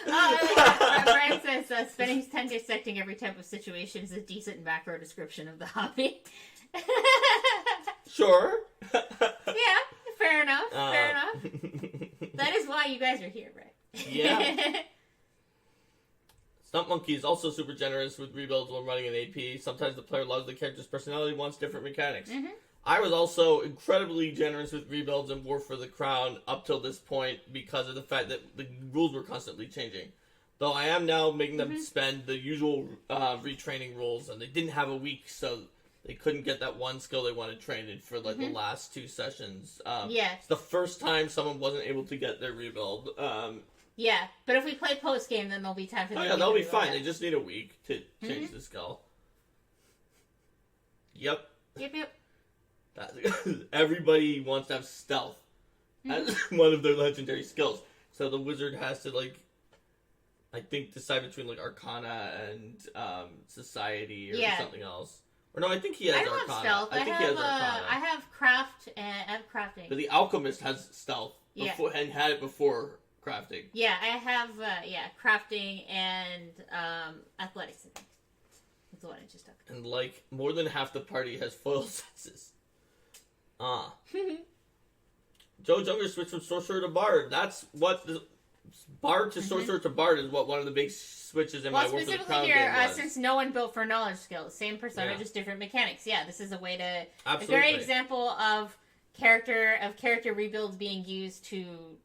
Brian says, spending 10 dissecting every type of situation is a decent macro description of the hobby.
Sure.
Yeah, fair enough. That is why you guys are here, right?
Yeah. Stump Monkey is also super generous with rebuilds when running an AP. Sometimes the player loves the character's personality, wants different mechanics. Mm-hmm. I was also incredibly generous with rebuilds in War for the Crown up till this point because of the fact that the rules were constantly changing. Though I am now making them spend the usual retraining rules, and they didn't have a week, so they couldn't get that one skill they wanted trained in for like the last 2 sessions.
Yeah.
It's the first time someone wasn't able to get their rebuild.
Yeah, but if we play post game, then there'll be time for.
Oh yeah, they'll be fine. They just need a week to change the skill. Yep.
Yep.
Everybody wants to have stealth as one of their legendary skills. So the wizard has to I think decide between Arcana and Society or something else. Or no, I think he has
I don't
Arcana.
have stealth.
I think he has Arcana.
I have craft and I have crafting.
But the alchemist has stealth before, and had it before crafting.
Yeah, I have crafting and athletics. That's the one I just took.
And more than half the party has foil senses. Joe Junger switched from sorcerer to bard. That's what the bard to sorcerer to bard is what one of the big switches in my War for the Crown game was.
Since no one built for knowledge skills, same persona, just different mechanics. Yeah, this is a way to
Absolutely.
a great example of character rebuilds being used to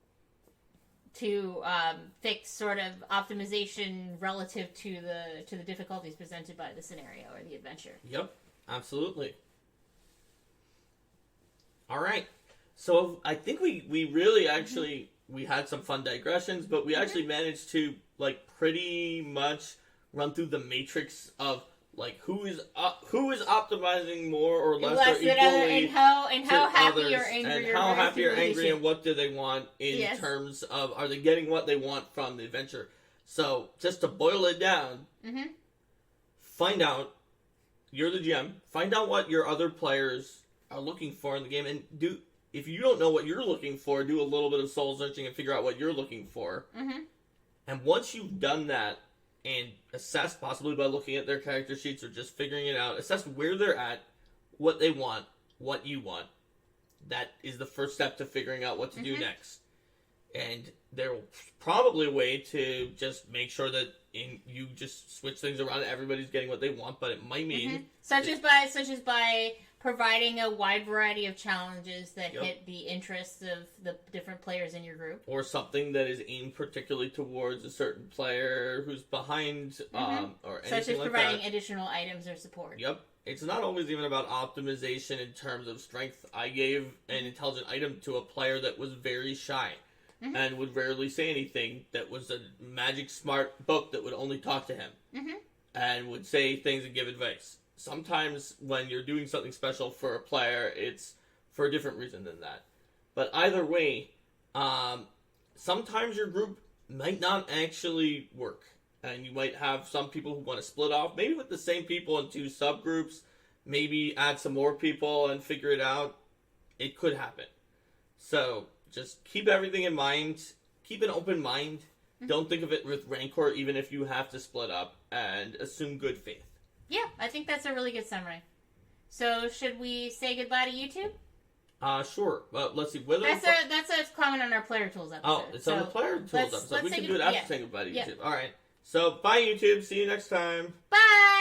fix sort of optimization relative to the difficulties presented by the scenario or the adventure.
Yep, absolutely. All right. So I think we really actually we had some fun digressions, but we actually managed to pretty much run through the matrix of who is optimizing more or less or equally,
and how happy
others,
or angry
and how happy or angry and what do they want in terms of are they getting what they want from the adventure. So just to boil it down, find out, you're the GM, find out what your other players are looking for in the game, and if you don't know what you're looking for, do a little bit of soul searching and figure out what you're looking for. And once you've done that, and assess, possibly by looking at their character sheets or just figuring it out, assess where they're at, what they want, what you want. That is the first step to figuring out what to do next. And there's probably a way to just make sure that you just switch things around and everybody's getting what they want, but it might mean...
Such as by providing a wide variety of challenges that hit the interests of the different players in your group.
Or something that is aimed particularly towards a certain player who's behind, or anything
such as
like
providing
that.
Additional items or support.
Yep. It's not always even about optimization in terms of strength. I gave an intelligent item to a player that was very shy and would rarely say anything, that was a magic smart book that would only talk to him and would say things and give advice. Sometimes when you're doing something special for a player, it's for a different reason than that. But either way, sometimes your group might not actually work. And you might have some people who want to split off, maybe with the same people in 2 subgroups, maybe add some more people and figure it out. It could happen. So just keep everything in mind. Keep an open mind. Don't think of it with rancor, even if you have to split up, and assume good faith.
Yeah, I think that's a really good summary. So, should we say goodbye to YouTube?
Sure. Let's see.
That's a comment on our Player Tools episode.
Oh, it's on the Player Tools episode. We can do it after saying goodbye to YouTube.
Yep.
All right. So, bye, YouTube. See you next time.
Bye!